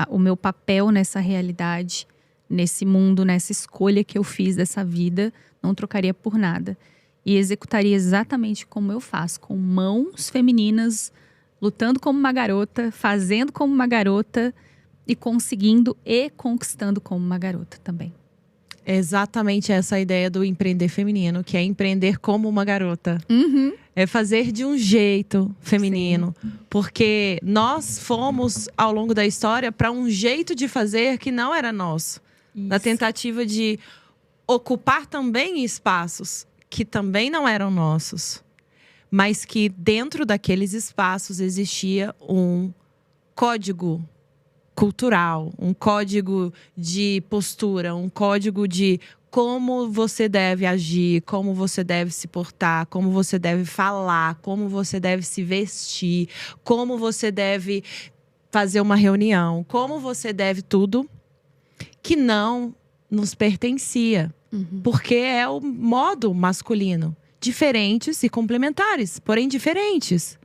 O meu papel nessa realidade, nesse mundo, nessa escolha que eu fiz dessa vida, não trocaria por nada. E executaria exatamente como eu faço, com mãos femininas, lutando como uma garota, fazendo como uma garota e conseguindo e conquistando como uma garota também. É exatamente essa a ideia do empreender feminino, que é empreender como uma garota. É fazer de um jeito feminino. Sim. Porque nós fomos, ao longo da história, para um jeito de fazer que não era nosso. Isso. Na tentativa de ocupar também espaços que também não eram nossos, mas que dentro daqueles espaços existia um código cultural, um código de postura, um código de como você deve agir, como você deve se portar, como você deve falar, como você deve se vestir, como você deve fazer uma reunião, como você deve tudo que não nos pertencia. Porque é o modo masculino. Diferentes e complementares, porém diferentes.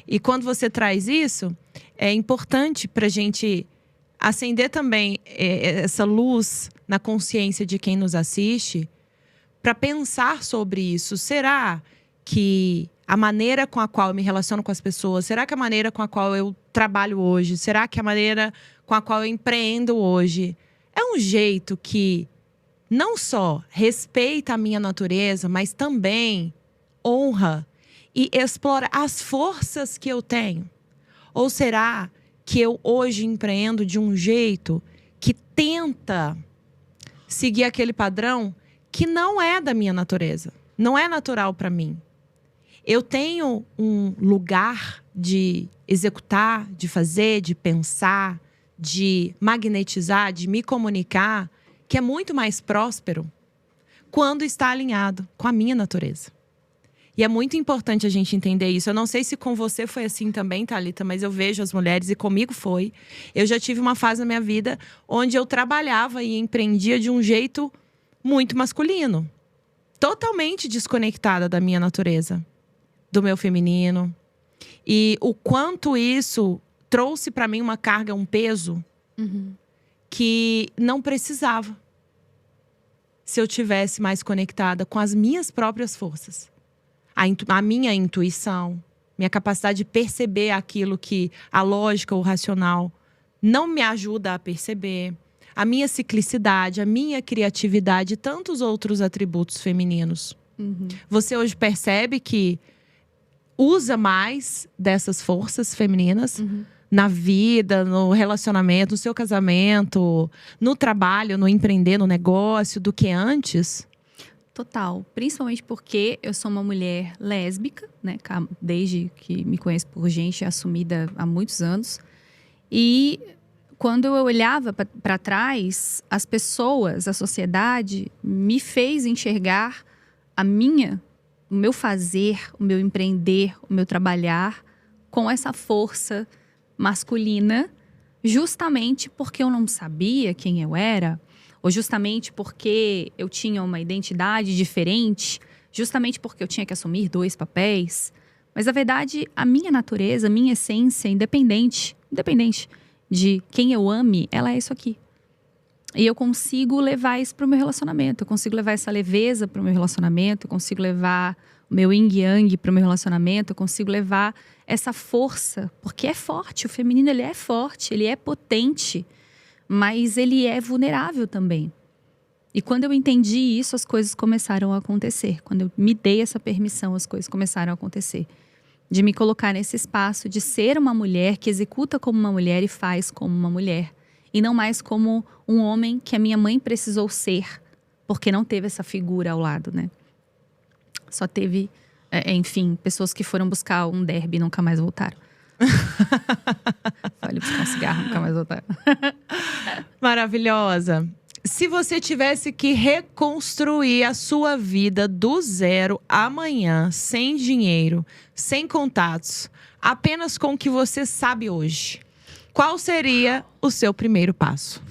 E quando você traz isso, é importante para a gente acender também essa luz na consciência de quem nos assiste, para pensar sobre isso. Será que a maneira com a qual eu me relaciono com as pessoas, será que a maneira com a qual eu trabalho hoje, será que a maneira com a qual eu empreendo hoje é um jeito que não só respeita a minha natureza, mas também honra e explora as forças que eu tenho? Ou será que eu hoje empreendo de um jeito que tenta seguir aquele padrão que não é da minha natureza, não é natural para mim? Eu tenho um lugar de executar, de fazer, de pensar, de magnetizar, de me comunicar, que é muito mais próspero quando está alinhado com a minha natureza. E é muito importante a gente entender isso. Eu não sei se com você foi assim também, Thalita, mas eu vejo as mulheres, e comigo foi. Eu já tive uma fase na minha vida onde eu trabalhava e empreendia de um jeito muito masculino. Totalmente desconectada da minha natureza, do meu feminino. E o quanto isso trouxe para mim uma carga, um peso, que não precisava. Se eu tivesse mais conectada com as minhas próprias forças. A minha intuição, minha capacidade de perceber aquilo que a lógica ou o racional não me ajuda a perceber. A minha ciclicidade, a minha criatividade e tantos outros atributos femininos. Você hoje percebe que usa mais dessas forças femininas na vida, no relacionamento, no seu casamento, no trabalho, no empreender, no negócio, do que antes? Total. Principalmente porque eu sou uma mulher lésbica, né? Desde que me conheço por gente, assumida há muitos anos. E quando eu olhava para trás, as pessoas, a sociedade, me fez enxergar o meu fazer, o meu empreender, o meu trabalhar com essa força masculina, justamente porque eu não sabia quem eu era, ou justamente porque eu tinha uma identidade diferente, justamente porque eu tinha que assumir 2 papéis. Mas, na verdade, a minha natureza, a minha essência, independente de quem eu ame, ela é isso aqui. E eu consigo levar isso para o meu relacionamento. Eu consigo levar essa leveza para o meu relacionamento. Eu consigo levar o meu yin yang para o meu relacionamento. Eu consigo levar essa força. Porque é forte. O feminino, ele é forte. Ele é potente. Mas ele é vulnerável também. E quando eu entendi isso, as coisas começaram a acontecer. Quando eu me dei essa permissão, as coisas começaram a acontecer. De me colocar nesse espaço de ser uma mulher que executa como uma mulher e faz como uma mulher. E não mais como um homem que a minha mãe precisou ser, porque não teve essa figura ao lado, né? Só teve, enfim, pessoas que foram buscar um derby e nunca mais voltaram. Olha, buscar um cigarro, nunca mais voltaram. Maravilhosa. Se você tivesse que reconstruir a sua vida do zero amanhã, sem dinheiro, sem contatos, apenas com o que você sabe hoje, qual seria o seu primeiro passo?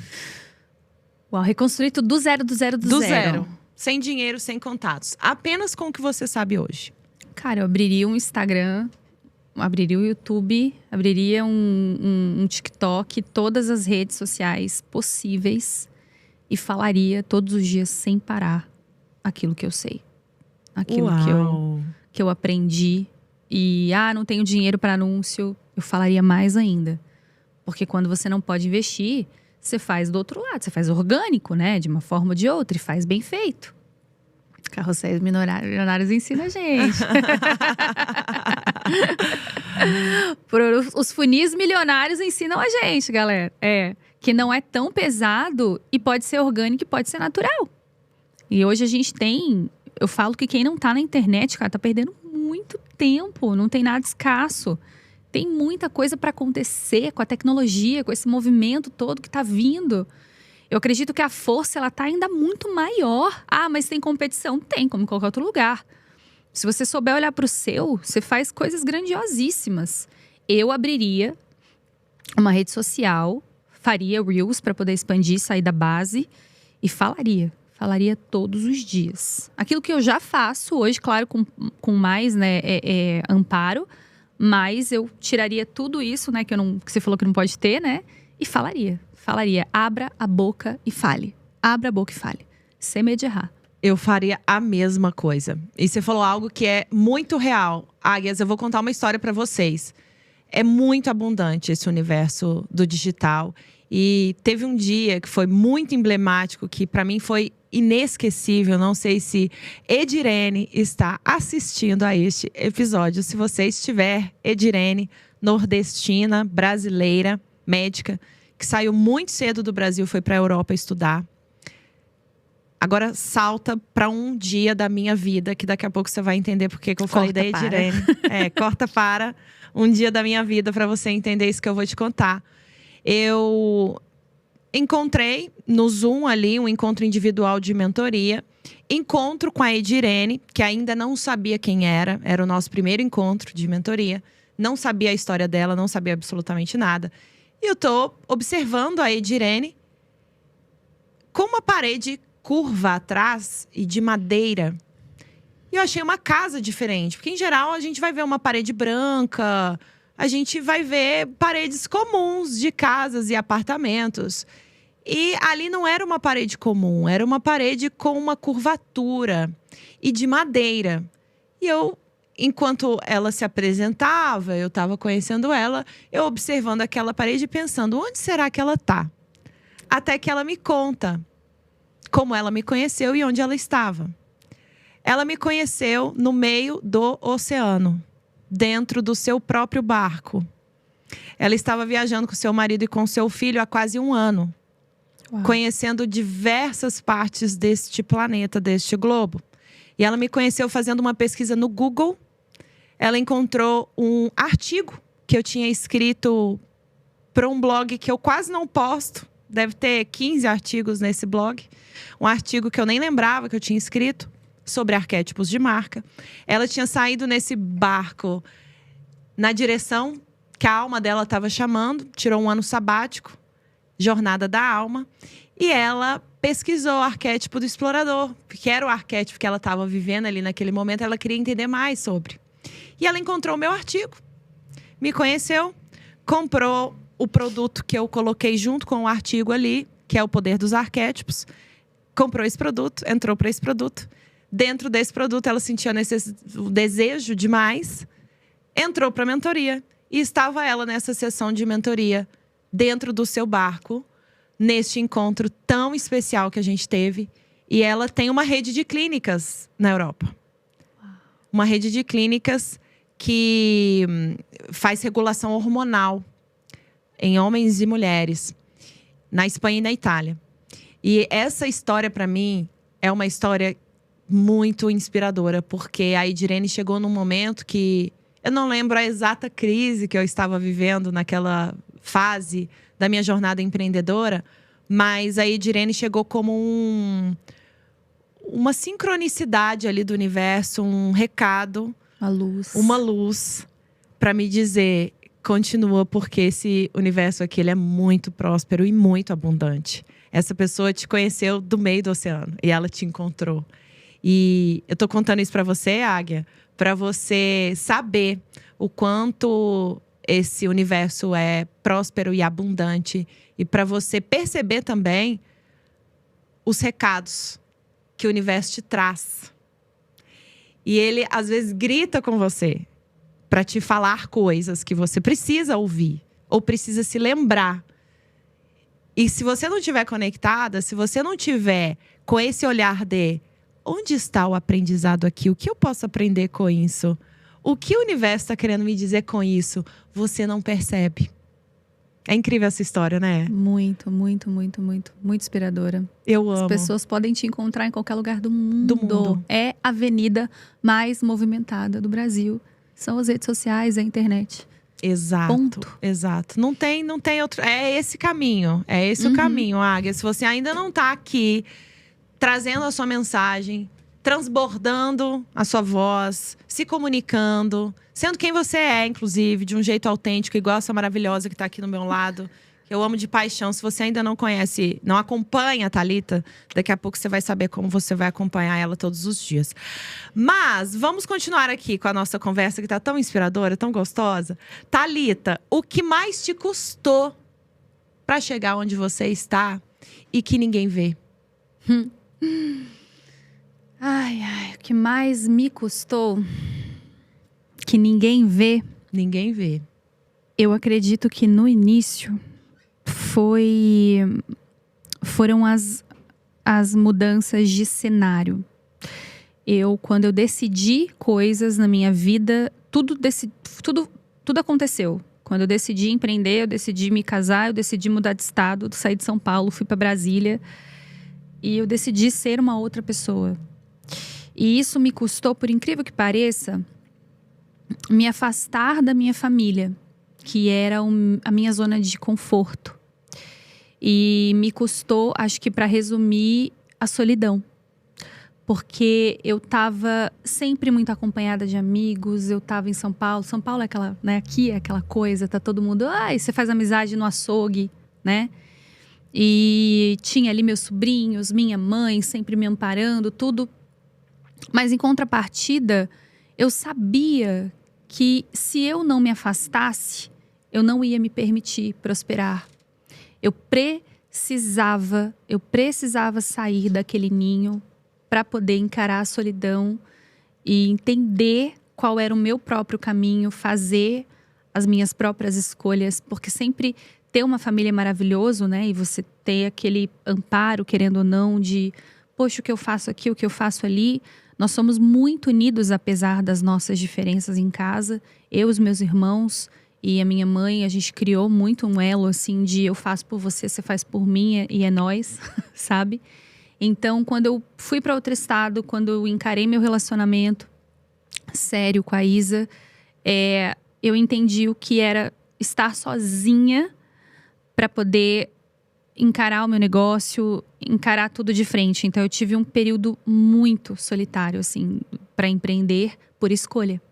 Uau, reconstruir tudo do zero. Do zero. Sem dinheiro, sem contatos. Apenas com o que você sabe hoje. Cara, eu abriria um Instagram, abriria o YouTube, abriria um TikTok, todas as redes sociais possíveis e falaria todos os dias sem parar aquilo que eu sei. Aquilo que eu aprendi. E, não tenho dinheiro para anúncio, eu falaria mais ainda. Porque quando você não pode investir, você faz do outro lado. Você faz orgânico, né? De uma forma ou de outra. E faz bem feito. Carrosséis Milionários ensina a gente. Os funis milionários ensinam a gente, galera. Que não é tão pesado e pode ser orgânico e pode ser natural. E hoje a gente tem... Eu falo que quem não tá na internet, cara, tá perdendo muito tempo. Não tem nada escasso. Tem muita coisa para acontecer com a tecnologia, com esse movimento todo que tá vindo. Eu acredito que a força, ela tá ainda muito maior. Mas tem competição? Tem, como em qualquer outro lugar. Se você souber olhar pro seu, você faz coisas grandiosíssimas. Eu abriria uma rede social, faria Reels para poder expandir, sair da base e falaria todos os dias. Aquilo que eu já faço hoje, claro, com mais, né, amparo. Mas eu tiraria tudo isso, né, que você falou que não pode ter, né? E falaria. Abra a boca e fale. Abra a boca e fale. Sem medo de errar. Eu faria a mesma coisa. E você falou algo que é muito real. Águias, eu vou contar uma história pra vocês. É muito abundante esse universo do digital. E teve um dia que foi muito emblemático, que pra mim foi inesquecível. Não sei se Edirene está assistindo a este episódio. Se você estiver, Edirene, nordestina, brasileira, médica, que saiu muito cedo do Brasil, foi para a Europa estudar. Agora salta para um dia da minha vida, que daqui a pouco você vai entender por que eu falei da Edirene. Corta para um dia da minha vida para você entender isso que eu vou te contar. Eu encontrei no Zoom ali, um encontro individual de mentoria. Encontro com a Edirene, que ainda não sabia quem era. Era o nosso primeiro encontro de mentoria. Não sabia a história dela, não sabia absolutamente nada. E eu tô observando a Edirene com uma parede curva atrás e de madeira. E eu achei uma casa diferente. Porque, em geral, a gente vai ver uma parede branca. A gente vai ver paredes comuns de casas e apartamentos. E ali não era uma parede comum, era uma parede com uma curvatura e de madeira. E eu, enquanto ela se apresentava, eu estava conhecendo ela, eu observando aquela parede e pensando, onde será que ela está? Até que ela me conta como ela me conheceu e onde ela estava. Ela me conheceu no meio do oceano, dentro do seu próprio barco. Ela estava viajando com seu marido e com seu filho há quase 1 ano. Uau. Conhecendo diversas partes deste planeta, deste globo. E ela me conheceu fazendo uma pesquisa no Google. Ela encontrou um artigo que eu tinha escrito para um blog que eu quase não posto. Deve ter 15 artigos nesse blog. Um artigo que eu nem lembrava que eu tinha escrito sobre arquétipos de marca. Ela tinha saído nesse barco na direção que a alma dela estava chamando. Tirou 1 ano sabático, jornada da alma. E ela pesquisou o arquétipo do explorador, que era o arquétipo que ela estava vivendo ali naquele momento. Ela queria entender mais sobre. E ela encontrou o meu artigo, me conheceu, comprou o produto que eu coloquei junto com o artigo ali, que é o Poder dos Arquétipos. Comprou esse produto, entrou para esse produto. Dentro desse produto, ela sentia o desejo de mais. Entrou para a mentoria. E estava ela nessa sessão de mentoria, dentro do seu barco, neste encontro tão especial que a gente teve. E ela tem uma rede de clínicas na Europa. Uma rede de clínicas que faz regulação hormonal em homens e mulheres, na Espanha e na Itália. E essa história, para mim, é uma história muito inspiradora, porque a Edirene chegou num momento que eu não lembro a exata crise que eu estava vivendo naquela fase da minha jornada empreendedora, mas a Edirene chegou como uma sincronicidade ali do universo, um recado, uma luz para me dizer: continua, porque esse universo aqui ele é muito próspero e muito abundante. Essa pessoa te conheceu do meio do oceano e ela te encontrou. E eu tô contando isso para você, Águia, para você saber o quanto esse universo é próspero e abundante, e para você perceber também os recados que o universo te traz. E ele às vezes grita com você para te falar coisas que você precisa ouvir ou precisa se lembrar. E se você não estiver conectada, se você não tiver com esse olhar de onde está o aprendizado aqui? O que eu posso aprender com isso? O que o universo está querendo me dizer com isso? Você não percebe. É incrível essa história, né? Muito, muito, muito, muito. Muito inspiradora. Eu amo. As pessoas podem te encontrar em qualquer lugar do mundo. É a avenida mais movimentada do Brasil. São as redes sociais, a internet. Exato. Ponto. Exato. Não tem outro. É esse caminho. É esse o caminho, Águia. Se você ainda não está aqui trazendo a sua mensagem, transbordando a sua voz, se comunicando, sendo quem você é, inclusive, de um jeito autêntico, igual essa maravilhosa que está aqui no meu lado, que eu amo de paixão. Se você ainda não conhece, não acompanha a Thalita, daqui a pouco você vai saber como você vai acompanhar ela todos os dias. Mas vamos continuar aqui com a nossa conversa, que está tão inspiradora, tão gostosa. Thalita, o que mais te custou para chegar onde você está e que ninguém vê? Ai, o que mais me custou, que ninguém vê. Ninguém vê. Eu acredito que no início foram as mudanças de cenário. Quando eu decidi coisas na minha vida, tudo aconteceu. Quando eu decidi empreender, eu decidi me casar, eu decidi mudar de estado, saí de São Paulo, fui para Brasília. E eu decidi ser uma outra pessoa. E isso me custou, por incrível que pareça, me afastar da minha família, que era a minha zona de conforto. E me custou, acho que para resumir, a solidão. Porque eu estava sempre muito acompanhada de amigos, eu estava em São Paulo. São Paulo é aquela, né? Aqui é aquela coisa, tá todo mundo… você faz amizade no açougue, né? E tinha ali meus sobrinhos, minha mãe sempre me amparando, tudo. Mas em contrapartida, eu sabia que se eu não me afastasse, eu não ia me permitir prosperar. Eu precisava sair daquele ninho para poder encarar a solidão e entender qual era o meu próprio caminho, fazer as minhas próprias escolhas, porque sempre ter uma família é maravilhoso, né? E você ter aquele amparo, querendo ou não, de poxa, o que eu faço aqui, o que eu faço ali. Nós somos muito unidos, apesar das nossas diferenças em casa. Eu, os meus irmãos e a minha mãe, a gente criou muito um elo, assim, de eu faço por você, você faz por mim e é nós, sabe? Então, quando eu fui para outro estado, quando eu encarei meu relacionamento sério com a Isa, eu entendi o que era estar sozinha para poder encarar o meu negócio, encarar tudo de frente. Então eu tive um período muito solitário, assim, para empreender por escolha.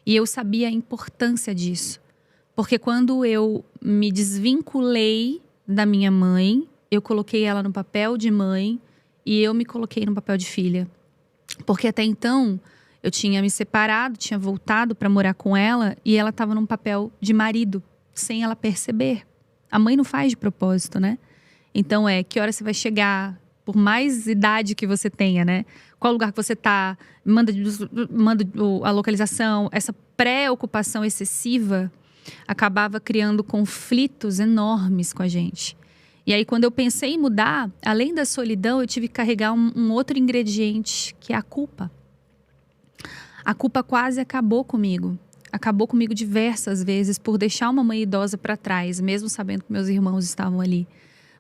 E eu sabia a importância disso. Porque quando eu me desvinculei da minha mãe, eu coloquei ela no papel de mãe e eu me coloquei no papel de filha. Porque até então eu tinha me separado, tinha voltado para morar com ela e ela estava num papel de marido, sem ela perceber. A mãe não faz de propósito, né? Então que hora você vai chegar, por mais idade que você tenha, né? Qual lugar que você tá, manda a localização. Essa preocupação excessiva acabava criando conflitos enormes com a gente. E aí quando eu pensei em mudar, além da solidão, eu tive que carregar um outro ingrediente, que é a culpa. A culpa quase acabou comigo. Acabou comigo diversas vezes por deixar uma mãe idosa para trás, mesmo sabendo que meus irmãos estavam ali.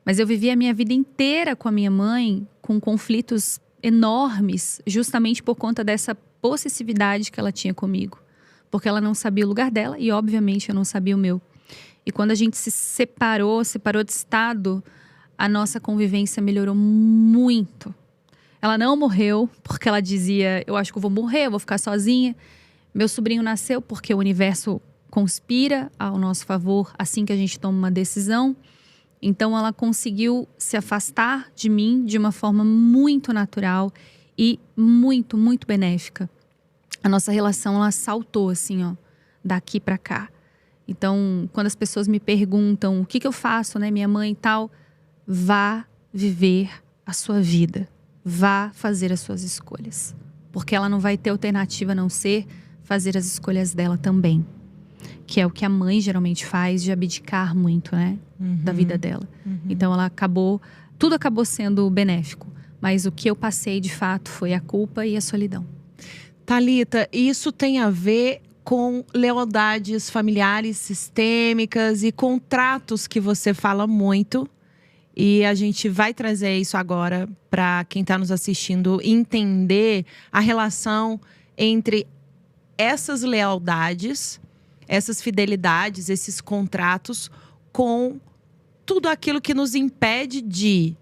Mas eu vivi a minha vida inteira com a minha mãe, com conflitos enormes, justamente por conta dessa possessividade que ela tinha comigo. Porque ela não sabia o lugar dela e, obviamente, eu não sabia o meu. E quando a gente se separou de estado, a nossa convivência melhorou muito. Ela não morreu porque ela dizia, eu acho que eu vou morrer, eu vou ficar sozinha. Meu sobrinho nasceu porque o universo conspira ao nosso favor assim que a gente toma uma decisão. Então ela conseguiu se afastar de mim de uma forma muito natural e muito, muito benéfica. A nossa relação, ela saltou assim, ó, daqui pra cá. Então, quando as pessoas me perguntam o que eu faço, né, minha mãe e tal, vá viver a sua vida. Vá fazer as suas escolhas. Porque ela não vai ter alternativa a não ser fazer as escolhas dela também. Que é o que a mãe geralmente faz, de abdicar muito, né? Da vida dela. Então tudo acabou sendo benéfico. Mas o que eu passei de fato foi a culpa e a solidão. Thalita, isso tem a ver com lealdades familiares sistêmicas e contratos que você fala muito. E a gente vai trazer isso agora para quem está nos assistindo entender a relação entre essas lealdades, essas fidelidades, esses contratos com tudo aquilo que nos impede de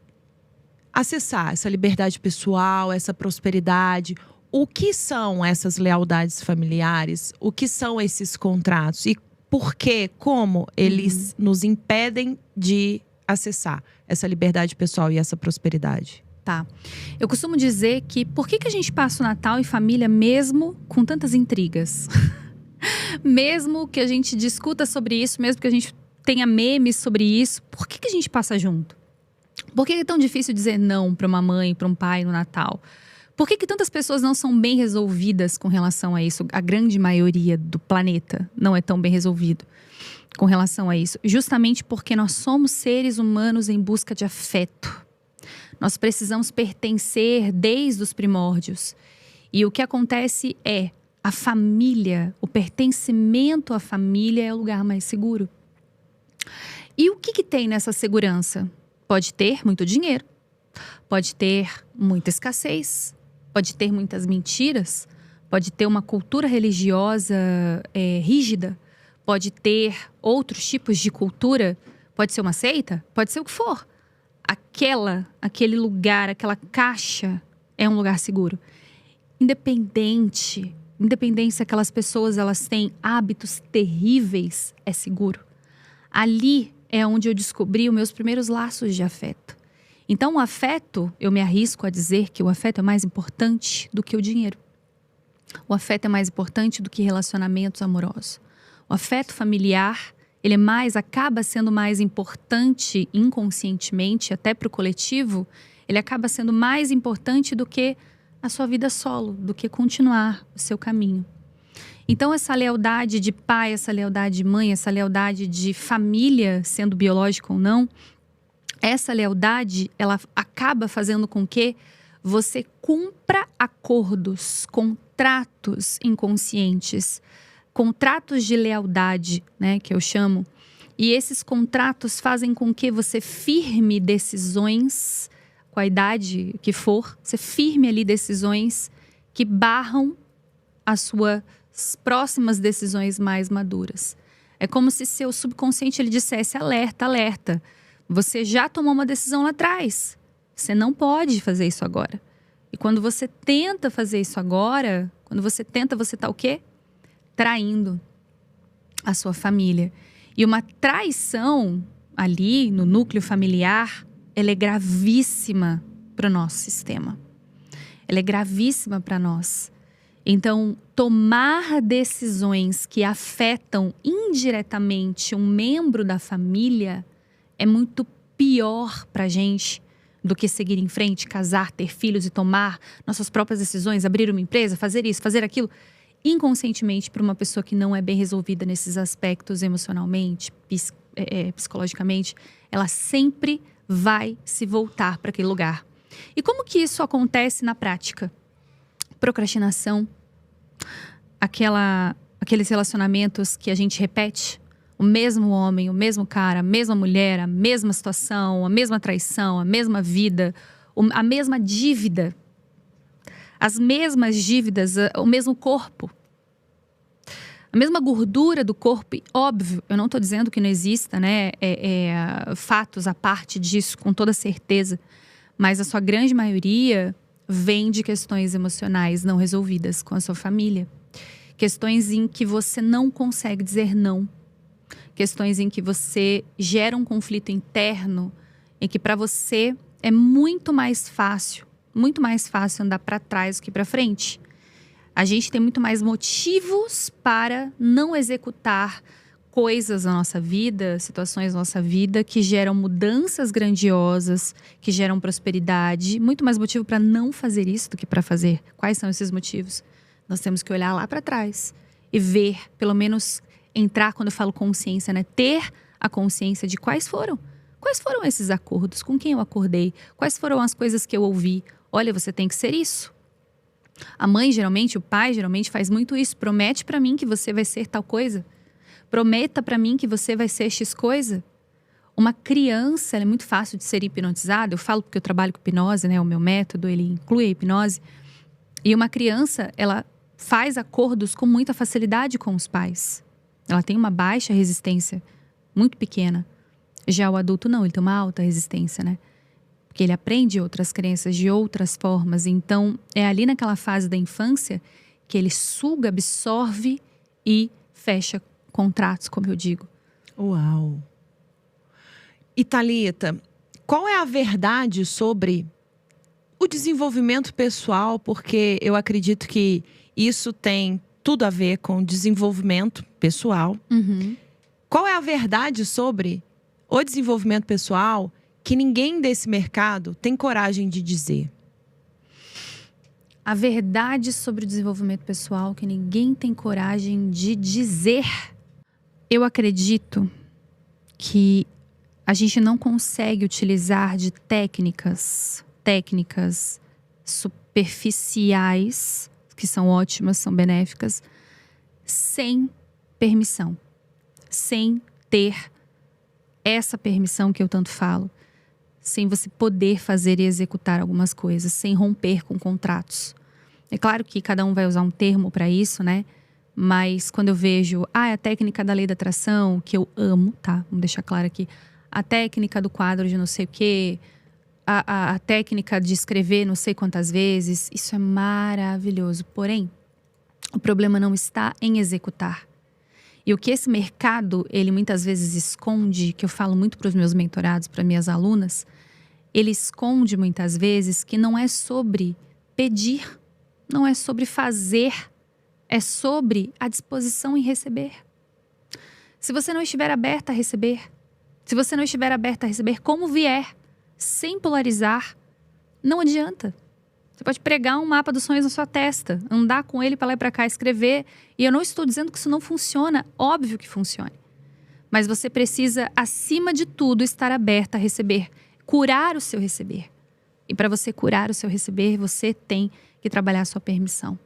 acessar essa liberdade pessoal, essa prosperidade. O que são essas lealdades familiares? O que são esses contratos? E por quê? Como eles nos impedem de acessar essa liberdade pessoal e essa prosperidade? Tá. Eu costumo dizer que por que a gente passa o Natal em família mesmo com tantas intrigas? Mesmo que a gente discuta sobre isso, mesmo que a gente tenha memes sobre isso, por que a gente passa junto? Por que é tão difícil dizer não para uma mãe, para um pai no Natal? Por que tantas pessoas não são bem resolvidas com relação a isso? A grande maioria do planeta não é tão bem resolvido com relação a isso. Justamente porque nós somos seres humanos em busca de afeto. Nós precisamos pertencer desde os primórdios. E o que acontece é a família, o pertencimento à família é o lugar mais seguro. E o que tem nessa segurança? Pode ter muito dinheiro, pode ter muita escassez, pode ter muitas mentiras, pode ter uma cultura religiosa rígida, pode ter outros tipos de cultura, pode ser uma seita, pode ser o que for. Aquele lugar, aquela caixa é um lugar seguro. Independente se aquelas pessoas elas têm hábitos terríveis, é seguro. Ali é onde eu descobri os meus primeiros laços de afeto. Então o afeto, eu me arrisco a dizer que o afeto é mais importante do que o dinheiro. O afeto é mais importante do que relacionamentos amorosos. O afeto familiar, acaba sendo mais importante inconscientemente, até para o coletivo, ele acaba sendo mais importante do que a sua vida solo, do que continuar o seu caminho. Então essa lealdade de pai, essa lealdade de mãe, essa lealdade de família, sendo biológica ou não, essa lealdade, ela acaba fazendo com que você cumpra acordos, contratos inconscientes, contratos de lealdade, né, que eu chamo. E esses contratos fazem com que você firme decisões, com a idade que for, você firme ali decisões que barram as suas próximas decisões mais maduras. É como se seu subconsciente ele dissesse: alerta, alerta. Você já tomou uma decisão lá atrás. Você não pode fazer isso agora. E quando você tenta fazer isso agora, você tá o quê? Traindo a sua família. E uma traição ali no núcleo familiar, ela é gravíssima para o nosso sistema. Ela é gravíssima para nós. Então, tomar decisões que afetam indiretamente um membro da família é muito pior pra gente do que seguir em frente, casar, ter filhos e tomar nossas próprias decisões, abrir uma empresa, fazer isso, fazer aquilo. Inconscientemente, para uma pessoa que não é bem resolvida nesses aspectos emocionalmente, psicologicamente, ela sempre vai se voltar para aquele lugar. E como que isso acontece na prática? Procrastinação, aqueles relacionamentos que a gente repete. O mesmo homem, o mesmo cara, a mesma mulher, a mesma situação, a mesma traição, a mesma vida, a mesma dívida. As mesmas dívidas, o mesmo corpo. A mesma gordura do corpo. E, óbvio, eu não estou dizendo que não exista, né, fatos à parte disso, com toda certeza. Mas a sua grande maioria vem de questões emocionais não resolvidas com a sua família. Questões em que você não consegue dizer não. Questões em que você gera um conflito interno, em que para você é muito mais fácil andar para trás do que para frente. A gente tem muito mais motivos para não executar coisas na nossa vida, situações na nossa vida que geram mudanças grandiosas, que geram prosperidade. Muito mais motivo para não fazer isso do que para fazer. Quais são esses motivos? Nós temos que olhar lá para trás e ver, pelo menos entrar, quando eu falo consciência, né? Ter a consciência de quais foram esses acordos, com quem eu acordei, quais foram as coisas que eu ouvi. Olha, você tem que ser isso. A mãe, geralmente, o pai, geralmente faz muito isso. Promete pra mim que você vai ser tal coisa. Prometa pra mim que você vai ser X coisa. Uma criança, ela é muito fácil de ser hipnotizada. Eu falo porque eu trabalho com hipnose, né? O meu método, ele inclui a hipnose. E uma criança, ela faz acordos com muita facilidade com os pais. Ela tem uma baixa resistência, muito pequena. Já o adulto não, ele tem uma alta resistência, né? Porque ele aprende outras crenças de outras formas. Então, é ali naquela fase da infância que ele suga, absorve e fecha contratos, como eu digo. Uau! E Thalita, qual é a verdade sobre o desenvolvimento pessoal? Porque eu acredito que isso tem tudo a ver com desenvolvimento pessoal. Uhum. Qual é a verdade sobre o desenvolvimento pessoal que ninguém desse mercado tem coragem de dizer? A verdade sobre o desenvolvimento pessoal que ninguém tem coragem de dizer. Eu acredito que a gente não consegue utilizar de técnicas superficiais, que são ótimas, são benéficas, sem permissão, sem ter essa permissão que eu tanto falo, sem você poder fazer e executar algumas coisas, sem romper com contratos. É claro que cada um vai usar um termo para isso, né? Mas quando eu vejo, a técnica da lei da atração, que eu amo, tá? Vamos deixar claro aqui. A técnica do quadro de não sei o quê, a técnica de escrever não sei quantas vezes, isso é maravilhoso. Porém, o problema não está em executar. E o que esse mercado, ele muitas vezes esconde, que eu falo muito para os meus mentorados, para minhas alunas, ele esconde muitas vezes que não é sobre pedir, não é sobre fazer, é sobre a disposição em receber. Se você não estiver aberta a receber, se você não estiver aberta a receber como vier, sem polarizar, não adianta. Você pode pregar um mapa dos sonhos na sua testa, andar com ele para lá e para cá, escrever. E eu não estou dizendo que isso não funciona, óbvio que funcione. Mas você precisa, acima de tudo, estar aberta a receber, curar o seu receber. E para você curar o seu receber, você tem que trabalhar a sua permissão.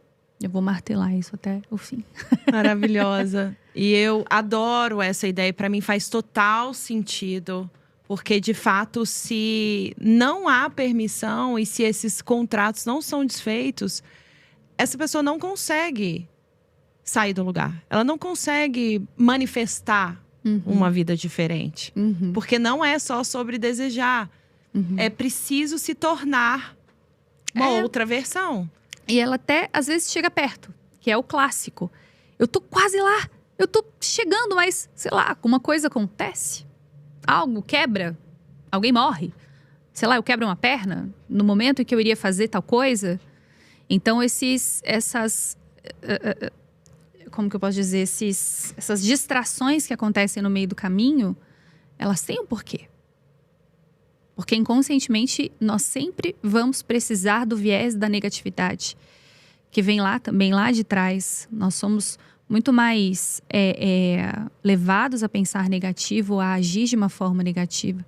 Eu vou martelar isso até o fim. Maravilhosa. E eu adoro essa ideia, para mim faz total sentido. Porque, de fato, se não há permissão e se esses contratos não são desfeitos, essa pessoa não consegue sair do lugar. Ela não consegue manifestar uma vida diferente. Porque não é só sobre desejar. É preciso se tornar uma outra versão. E ela até, às vezes, chega perto, que é o clássico. Eu tô quase lá, eu tô chegando, mas, sei lá, alguma coisa acontece. Algo quebra, alguém morre. Sei lá, eu quebro uma perna no momento em que eu iria fazer tal coisa. Então, como que eu posso dizer? Essas distrações que acontecem no meio do caminho, elas têm um porquê. Porque inconscientemente, nós sempre vamos precisar do viés da negatividade. Que vem lá também, lá de trás. Nós somos muito mais levados a pensar negativo, a agir de uma forma negativa.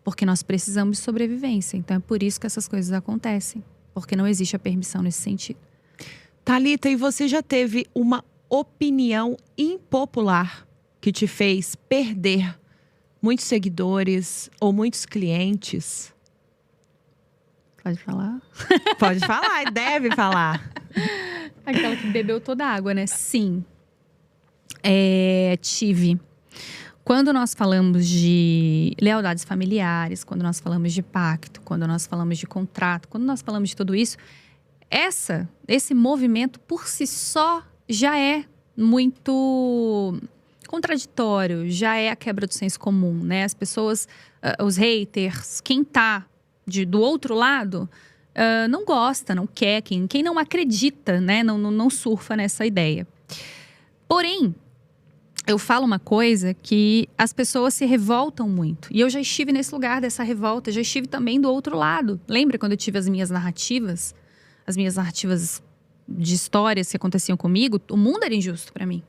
Porque nós precisamos de sobrevivência. Então é por isso que essas coisas acontecem. Porque não existe a permissão nesse sentido. Thalita, e você já teve uma opinião impopular que te fez perder muitos seguidores ou muitos clientes? Pode falar? Pode falar, e deve falar. Aquela que bebeu toda a água, né? Sim. Tive. Quando nós falamos de lealdades familiares, quando nós falamos de pacto, quando nós falamos de contrato, quando nós falamos de tudo isso, esse movimento por si só já é muito contraditório, já é a quebra do senso comum, né? As pessoas, os haters, quem tá do outro lado, não gosta, não quer, quem não acredita, né? Não surfa nessa ideia. Porém, eu falo uma coisa que as pessoas se revoltam muito. E eu já estive nesse lugar dessa revolta, já estive também do outro lado. Lembra quando eu tive as minhas narrativas de histórias que aconteciam comigo? O mundo era injusto para mim.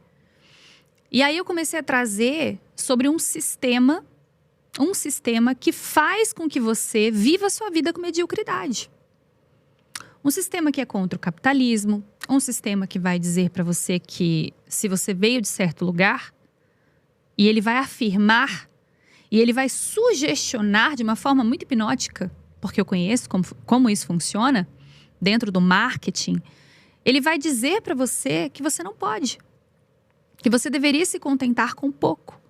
E aí eu comecei a trazer sobre um sistema que faz com que você viva a sua vida com mediocridade. Um sistema que é contra o capitalismo, um sistema que vai dizer para você que se você veio de certo lugar, e ele vai afirmar, e ele vai sugestionar de uma forma muito hipnótica, porque eu conheço como isso funciona, dentro do marketing, ele vai dizer para você que você não pode, que você deveria se contentar com pouco,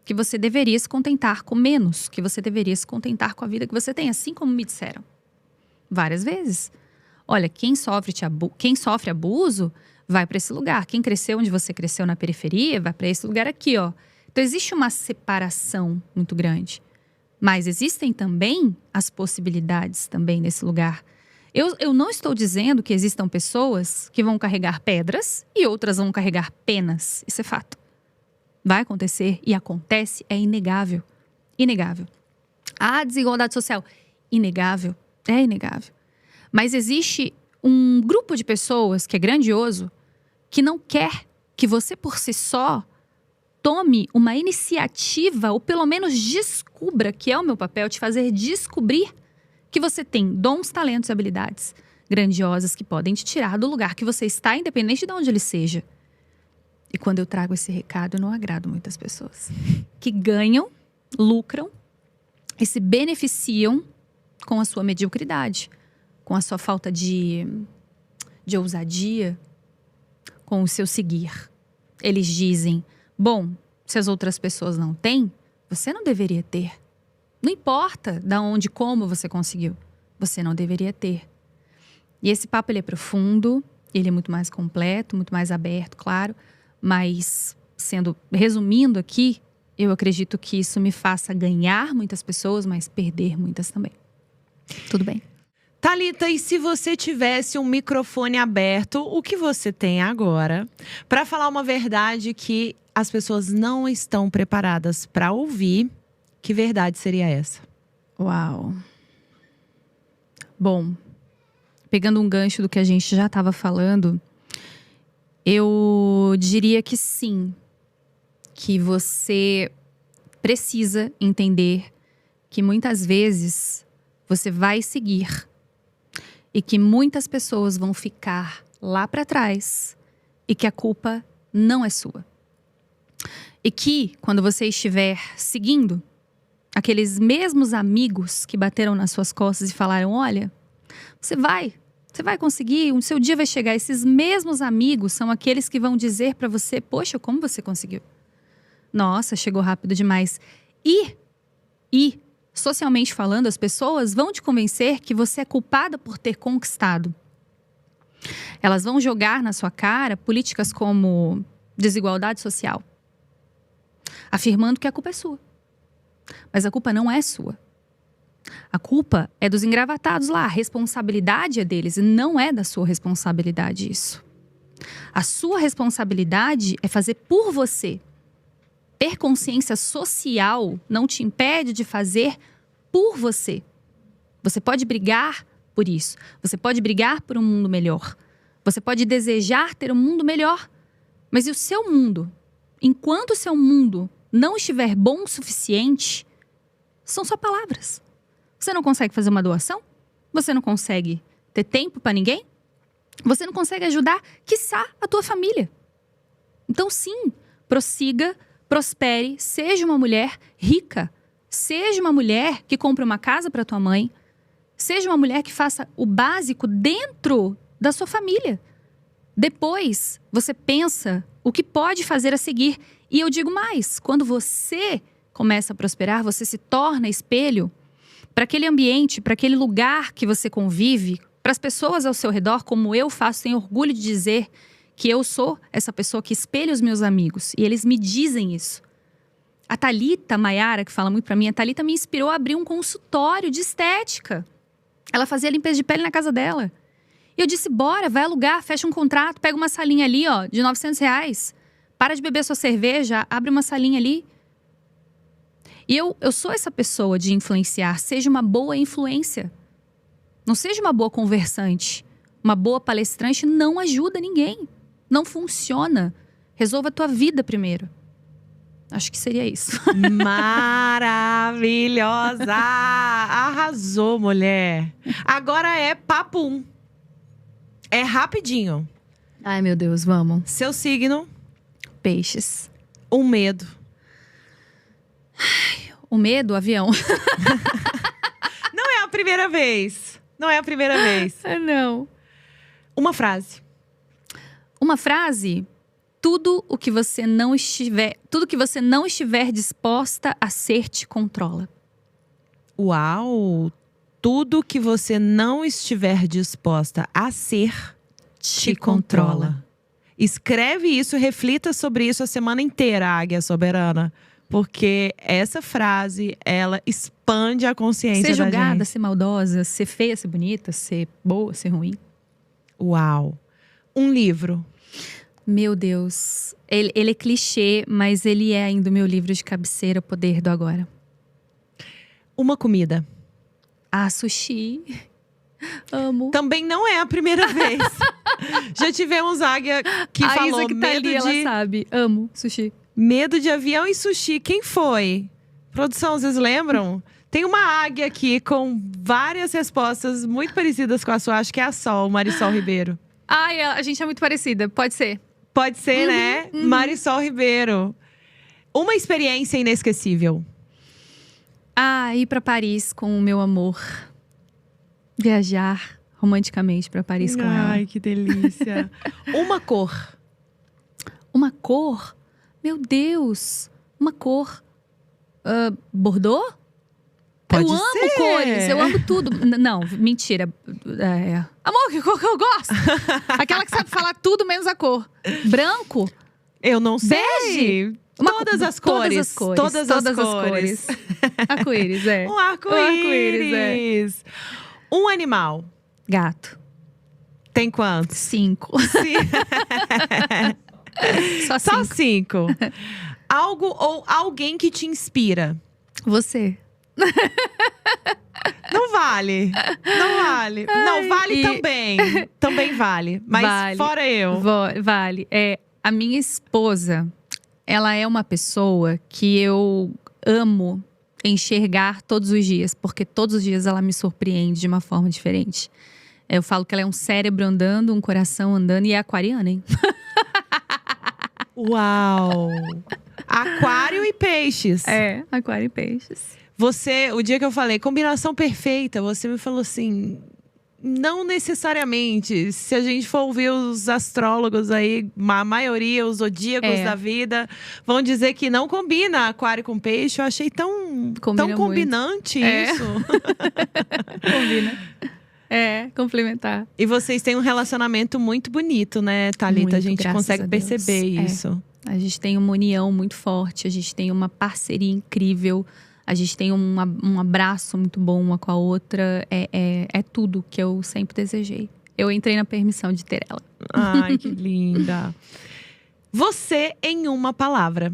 que você deveria se contentar com menos, que você deveria se contentar com a vida que você tem, assim como me disseram várias vezes. Olha, quem sofre abuso vai para esse lugar. Quem cresceu onde você cresceu na periferia vai para esse lugar aqui, ó. Então existe uma separação muito grande. Mas existem também as possibilidades também nesse lugar. Eu não estou dizendo que existam pessoas que vão carregar pedras e outras vão carregar penas. Isso é fato. Vai acontecer e acontece, é inegável. Inegável. A desigualdade social, inegável. É inegável. Mas existe um grupo de pessoas que é grandioso, que não quer que você por si só tome uma iniciativa ou pelo menos descubra, que é o meu papel, te fazer descobrir que você tem dons, talentos e habilidades grandiosas que podem te tirar do lugar que você está, independente de onde ele seja. E quando eu trago esse recado, eu não agrado muitas pessoas que ganham, lucram e se beneficiam com a sua mediocridade, com a sua falta de ousadia, com o seu seguir. Eles dizem, bom, se as outras pessoas não têm, você não deveria ter. Não importa de onde, como você conseguiu, você não deveria ter. E esse papo ele é profundo, ele é muito mais completo, muito mais aberto, claro, mas resumindo aqui, eu acredito que isso me faça ganhar muitas pessoas, mas perder muitas também. Tudo bem? Thalita, e se você tivesse um microfone aberto, o que você tem agora, para falar uma verdade que as pessoas não estão preparadas para ouvir, que verdade seria essa? Uau. Bom, pegando um gancho do que a gente já estava falando, eu diria que sim, que você precisa entender que muitas vezes você vai seguir e que muitas pessoas vão ficar lá para trás e que a culpa não é sua. E que quando você estiver seguindo aqueles mesmos amigos que bateram nas suas costas e falaram: olha, você vai conseguir, o seu dia vai chegar. Esses mesmos amigos são aqueles que vão dizer para você: poxa, como você conseguiu? Nossa, chegou rápido demais. E socialmente falando, as pessoas vão te convencer que você é culpada por ter conquistado. Elas vão jogar na sua cara políticas como desigualdade social, afirmando que a culpa é sua. Mas a culpa não é sua. A culpa é dos engravatados lá. A responsabilidade é deles e não é da sua responsabilidade isso. A sua responsabilidade é fazer por você. Ter consciência social não te impede de fazer por você. Você pode brigar por isso. Você pode brigar por um mundo melhor. Você pode desejar ter um mundo melhor. Mas e o seu mundo? Enquanto o seu mundo não estiver bom o suficiente, são só palavras. Você não consegue fazer uma doação? Você não consegue ter tempo para ninguém? Você não consegue ajudar, quiçá, a tua família. Então sim, prossiga, prospere, seja uma mulher rica. Seja uma mulher que compre uma casa para tua mãe. Seja uma mulher que faça o básico dentro da sua família. Depois, você pensa o que pode fazer a seguir. E eu digo mais, quando você começa a prosperar, você se torna espelho para aquele ambiente, para aquele lugar que você convive, para as pessoas ao seu redor, como eu faço, tenho orgulho de dizer que eu sou essa pessoa que espelha os meus amigos. E eles me dizem isso. A Thalita Maiara, que fala muito para mim, a Thalita me inspirou a abrir um consultório de estética. Ela fazia limpeza de pele na casa dela. E eu disse, bora, vai alugar, fecha um contrato, pega uma salinha ali, ó, de R$900. Para de beber sua cerveja, abre uma salinha ali. E eu sou essa pessoa de influenciar. Seja uma boa influência. Não seja uma boa conversante. Uma boa palestrante não ajuda ninguém. Não funciona. Resolva a tua vida primeiro. Acho que seria isso. Maravilhosa! Arrasou, mulher. Agora é papum. É rapidinho. Ai, meu Deus, vamos. Seu signo? Peixes. Um medo. O medo, avião. Não é a primeira vez. Não é a primeira vez. Não. Uma frase. Uma frase: tudo que você não estiver disposta a ser te controla. Uau! Tudo que você não estiver disposta a ser te controla. Escreve isso, reflita sobre isso a semana inteira, Águia Soberana. Porque essa frase, ela expande a consciência da gente. Ser julgada, ser maldosa, ser feia, ser bonita, ser boa, ser ruim. Uau! Um livro. Meu Deus. Ele é clichê, mas ele é ainda o meu livro de cabeceira, O Poder do Agora. Uma comida. Ah, sushi. Amo. Também não é a primeira vez. Já tivemos Águia que a falou Isa que tá medo ali, ela sabe. Amo sushi. Medo de avião e sushi. Quem foi? Produção, vocês lembram? Tem uma águia aqui com várias respostas muito parecidas com a sua. Acho que é a Sol, Marisol Ribeiro. Ai, a gente é muito parecida. Pode ser. Pode ser, né? Marisol Ribeiro. Uma experiência inesquecível. Ah, ir pra Paris com o meu amor. Viajar romanticamente pra Paris com ela. Ai, que delícia. Uma cor. Uma cor? Meu Deus. Uma cor. Bordeaux? Pode eu ser. amo cores, eu amo tudo. Não, mentira. Amor, que cor que eu gosto? Aquela que sabe falar tudo menos a cor. Branco? Eu não sei. Bege? Todas as cores. Todas as cores. Arco-íris, é. Um arco-íris. arco-íris, Um animal. Gato. Tem quantos? 5. Só 5. Só 5. Algo ou alguém que te inspira. Você. Não vale. Não vale. Não, vale também. Também vale. Mas Vale. fora eu. Vale. A minha esposa, ela é uma pessoa que eu amo enxergar todos os dias. Porque todos os dias ela me surpreende de uma forma diferente. Eu falo que ela é um cérebro andando, um coração andando e é aquariana, hein? Uau! Aquário e peixes. É, aquário e peixes. Você, o dia que eu falei, combinação perfeita, você me falou assim… Não necessariamente. Se a gente for ouvir os astrólogos aí, a maioria, os zodíacos da vida, vão dizer que não combina aquário com peixe. Eu achei tão combinante isso. Combina. Complementar. E vocês têm um relacionamento muito bonito, né, Thalita? Muito, a gente graças consegue a Deus. perceber isso. A gente tem uma união muito forte, a gente tem uma parceria incrível, a gente tem um abraço muito bom uma com a outra. É tudo que eu sempre desejei. Eu entrei na permissão de ter ela. Ai, que linda. Você em uma palavra.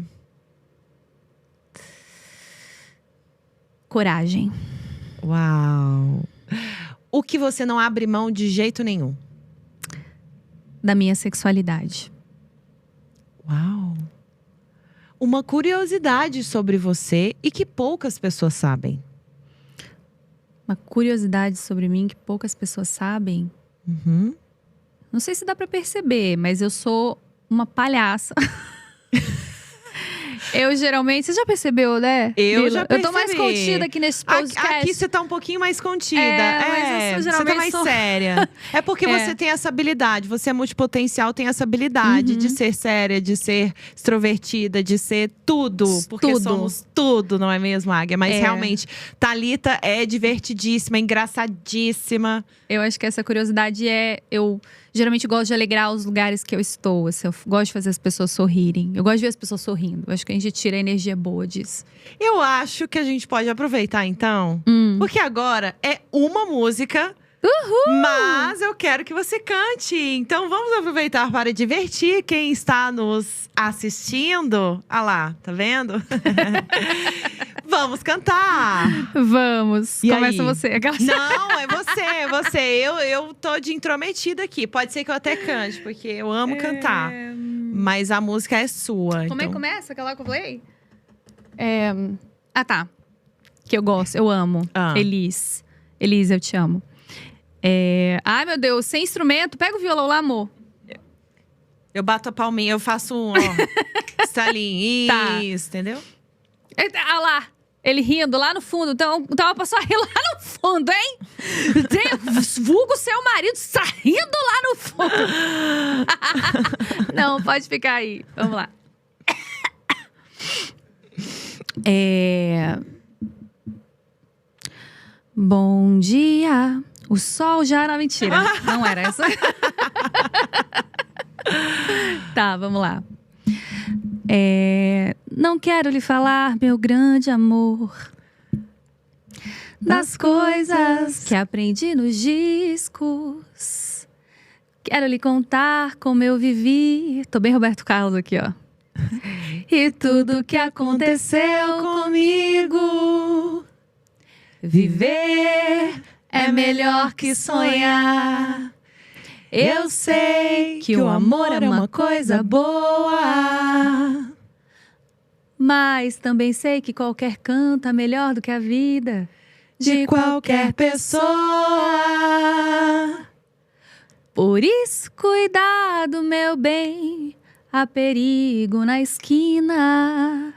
Coragem. Uau. O que você não abre mão de jeito nenhum? Da minha sexualidade. Uau. Uma curiosidade sobre você e que poucas pessoas sabem. Uma curiosidade sobre mim que poucas pessoas sabem. Uhum. Não sei se dá pra perceber, mas eu sou uma palhaça. Eu geralmente… Você já percebeu, né? Eu já percebi. Eu tô mais contida aqui nesse podcast. Aqui você tá um pouquinho mais contida. Mas eu geralmente você tá mais séria. É porque você tem essa habilidade. Você é multipotencial, tem essa habilidade de ser séria, de ser extrovertida, de ser tudo. Porque somos tudo, não é mesmo, Águia? Mas realmente, Thalita é divertidíssima, engraçadíssima. Eu acho que essa curiosidade eu geralmente gosto de alegrar os lugares que eu estou. Assim, eu gosto de fazer as pessoas sorrirem. Eu gosto de ver as pessoas sorrindo. Eu acho que a gente tira a energia boa disso. Eu acho que a gente pode aproveitar, então. Porque agora é uma música. Uhul! Mas eu quero que você cante. Então vamos aproveitar para divertir quem está nos assistindo. Ah lá, tá vendo? Vamos cantar! Vamos! E Começa aí? você. Não, é você. Eu tô de intrometida aqui. Pode ser que eu até cante, porque eu amo cantar. Mas a música é sua. Como é que então… começa? Aquela que eu falei? Ah, tá. Que eu gosto, eu amo. Elis, eu te amo. Ai, meu Deus, sem instrumento. Pega o violão lá, amor. Eu bato a palminha, eu faço um estalinho. Tá. Isso, entendeu? Ah lá, ele rindo lá no fundo. Então a pessoa ri lá no fundo, hein? Vulgo seu marido está rindo lá no fundo. Não, pode ficar aí. Vamos lá. Bom dia. O sol já era… Mentira, não era essa. Tá, vamos lá. Não quero lhe falar, meu grande amor, das coisas que aprendi nos discos. Quero lhe contar como eu vivi. Tô bem Roberto Carlos aqui, ó. E tudo que aconteceu comigo. Viver é melhor que sonhar. Eu sei que o amor é uma coisa boa, mas também sei que qualquer canto é melhor do que a vida de qualquer pessoa. Por isso, cuidado, meu bem, há perigo na esquina.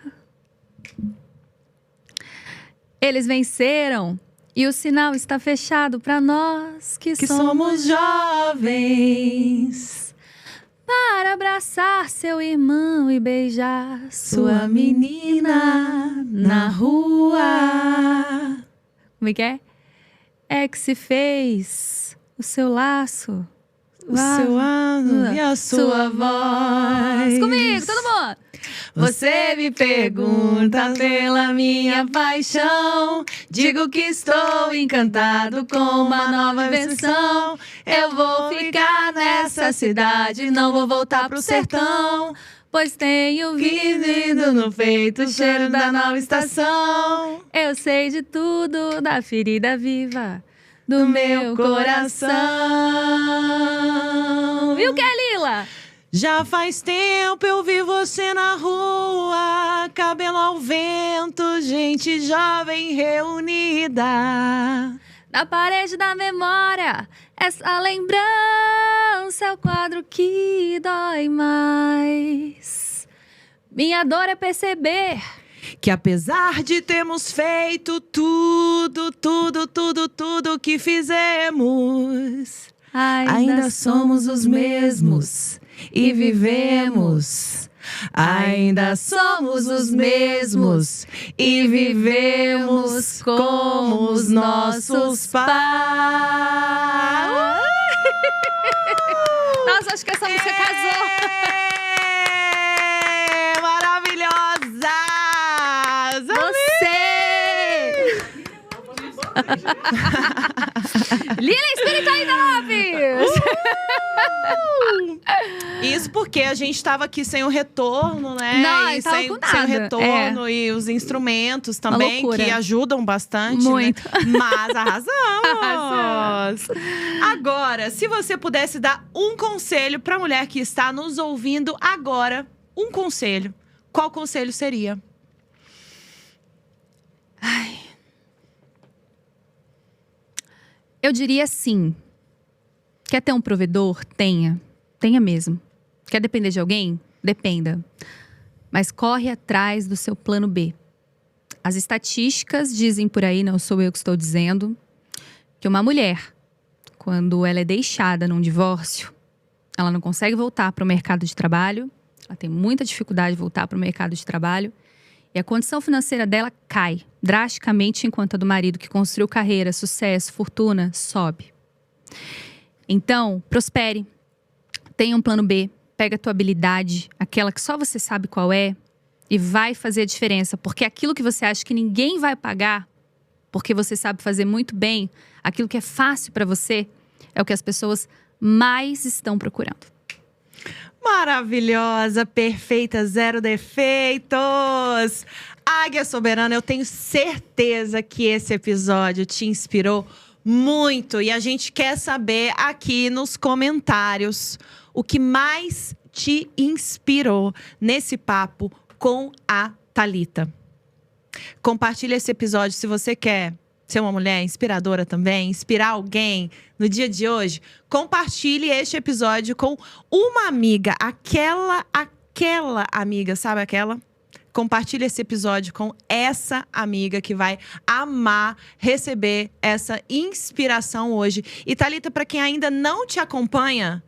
Eles venceram e o sinal está fechado para nós que somos jovens. Para abraçar seu irmão e beijar sua menina na rua. Como é que é? É que se fez o seu laço, o seu ano e a sua voz. Comigo, todo mundo! Você me pergunta pela minha paixão. Digo que estou encantado com uma nova invenção. Eu vou ficar nessa cidade, não vou voltar pro sertão. Pois tenho Vivido no peito o cheiro da nova estação. Eu sei de tudo da ferida viva do Meu coração. E o que é, Lila? Já faz tempo eu vi você na rua, cabelo ao vento, gente jovem reunida. Na parede da memória, essa lembrança é o quadro que dói mais. Minha dor é perceber que apesar de termos feito tudo que fizemos, ainda somos os mesmos e vivemos. Ainda somos os mesmos e vivemos como os nossos pais. Nossa, acho que essa música casou. Maravilhosa! Lila Espiritualidade! Isso porque a gente estava aqui sem o retorno, né? Não, e tava sem com o nada. retorno e os instrumentos também, loucura. que ajudam bastante. Muito. Né? Mas arrasamos! Agora, se você pudesse dar um conselho para a mulher que está nos ouvindo agora, um conselho, qual conselho seria? Eu diria sim. Quer ter um provedor? Tenha. Tenha mesmo. Quer depender de alguém? Dependa. Mas corre atrás do seu plano B. As estatísticas dizem por aí, não sou eu que estou dizendo, que uma mulher, quando ela é deixada num divórcio, ela não consegue voltar para o mercado de trabalho, ela tem muita dificuldade de voltar para o mercado de trabalho, e a condição financeira dela cai drasticamente, enquanto a do marido, que construiu carreira, sucesso, fortuna, sobe. Então, prospere. Tenha um plano B. Pega a tua habilidade, aquela que só você sabe qual é, e vai fazer a diferença. Porque aquilo que você acha que ninguém vai pagar, porque você sabe fazer muito bem, aquilo que é fácil para você, é o que as pessoas mais estão procurando. Maravilhosa, perfeita, zero defeitos! Águia Soberana, eu tenho certeza que esse episódio te inspirou muito. E a gente quer saber aqui nos comentários o que mais te inspirou nesse papo com a Thalita. Compartilha esse episódio se você quer ser uma mulher inspiradora também, inspirar alguém no dia de hoje. Compartilhe este episódio com uma amiga, aquela amiga, sabe aquela? Compartilhe esse episódio com essa amiga que vai amar receber essa inspiração hoje. E Thalita, para quem ainda não te acompanha,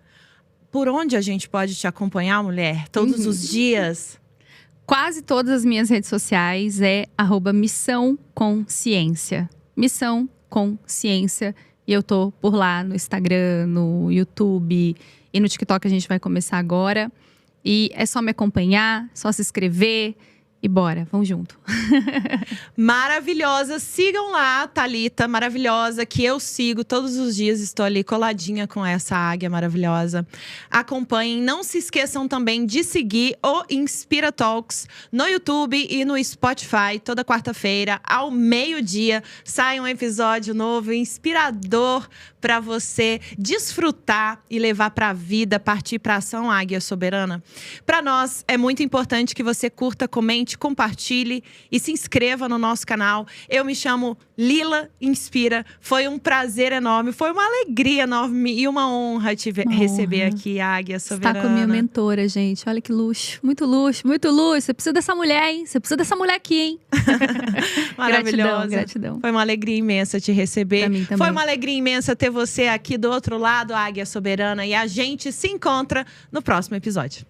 por onde a gente pode te acompanhar, mulher? Todos os dias? Quase todas as minhas redes sociais é @Missão Consciência. Missão Consciência. E eu tô por lá no Instagram, no YouTube e no TikTok. A gente vai começar agora. E é só me acompanhar, só se inscrever. E bora, vamos junto. Maravilhosa, sigam lá, Thalita, maravilhosa, que eu sigo todos os dias, estou ali coladinha com essa águia maravilhosa. Acompanhem, não se esqueçam também de seguir o Inspira Talks no YouTube e no Spotify. Toda quarta-feira, ao meio-dia, sai um episódio novo, inspirador, para você desfrutar e levar para a vida, partir para ação, Águia Soberana. Para nós, é muito importante que você curta, comente, compartilhe e se inscreva no nosso canal. Eu me chamo Lila Inspira. Foi um prazer enorme, foi uma alegria enorme e uma honra te receber aqui, Águia Soberana. Está com a minha mentora, gente. Olha que luxo. Muito luxo, muito luxo. Você precisa dessa mulher, hein? Você precisa dessa mulher aqui, hein? Maravilhosa. Gratidão. Foi uma alegria imensa te receber. Pra mim também. Foi uma alegria imensa ter você aqui do outro lado, Águia Soberana. E a gente se encontra no próximo episódio.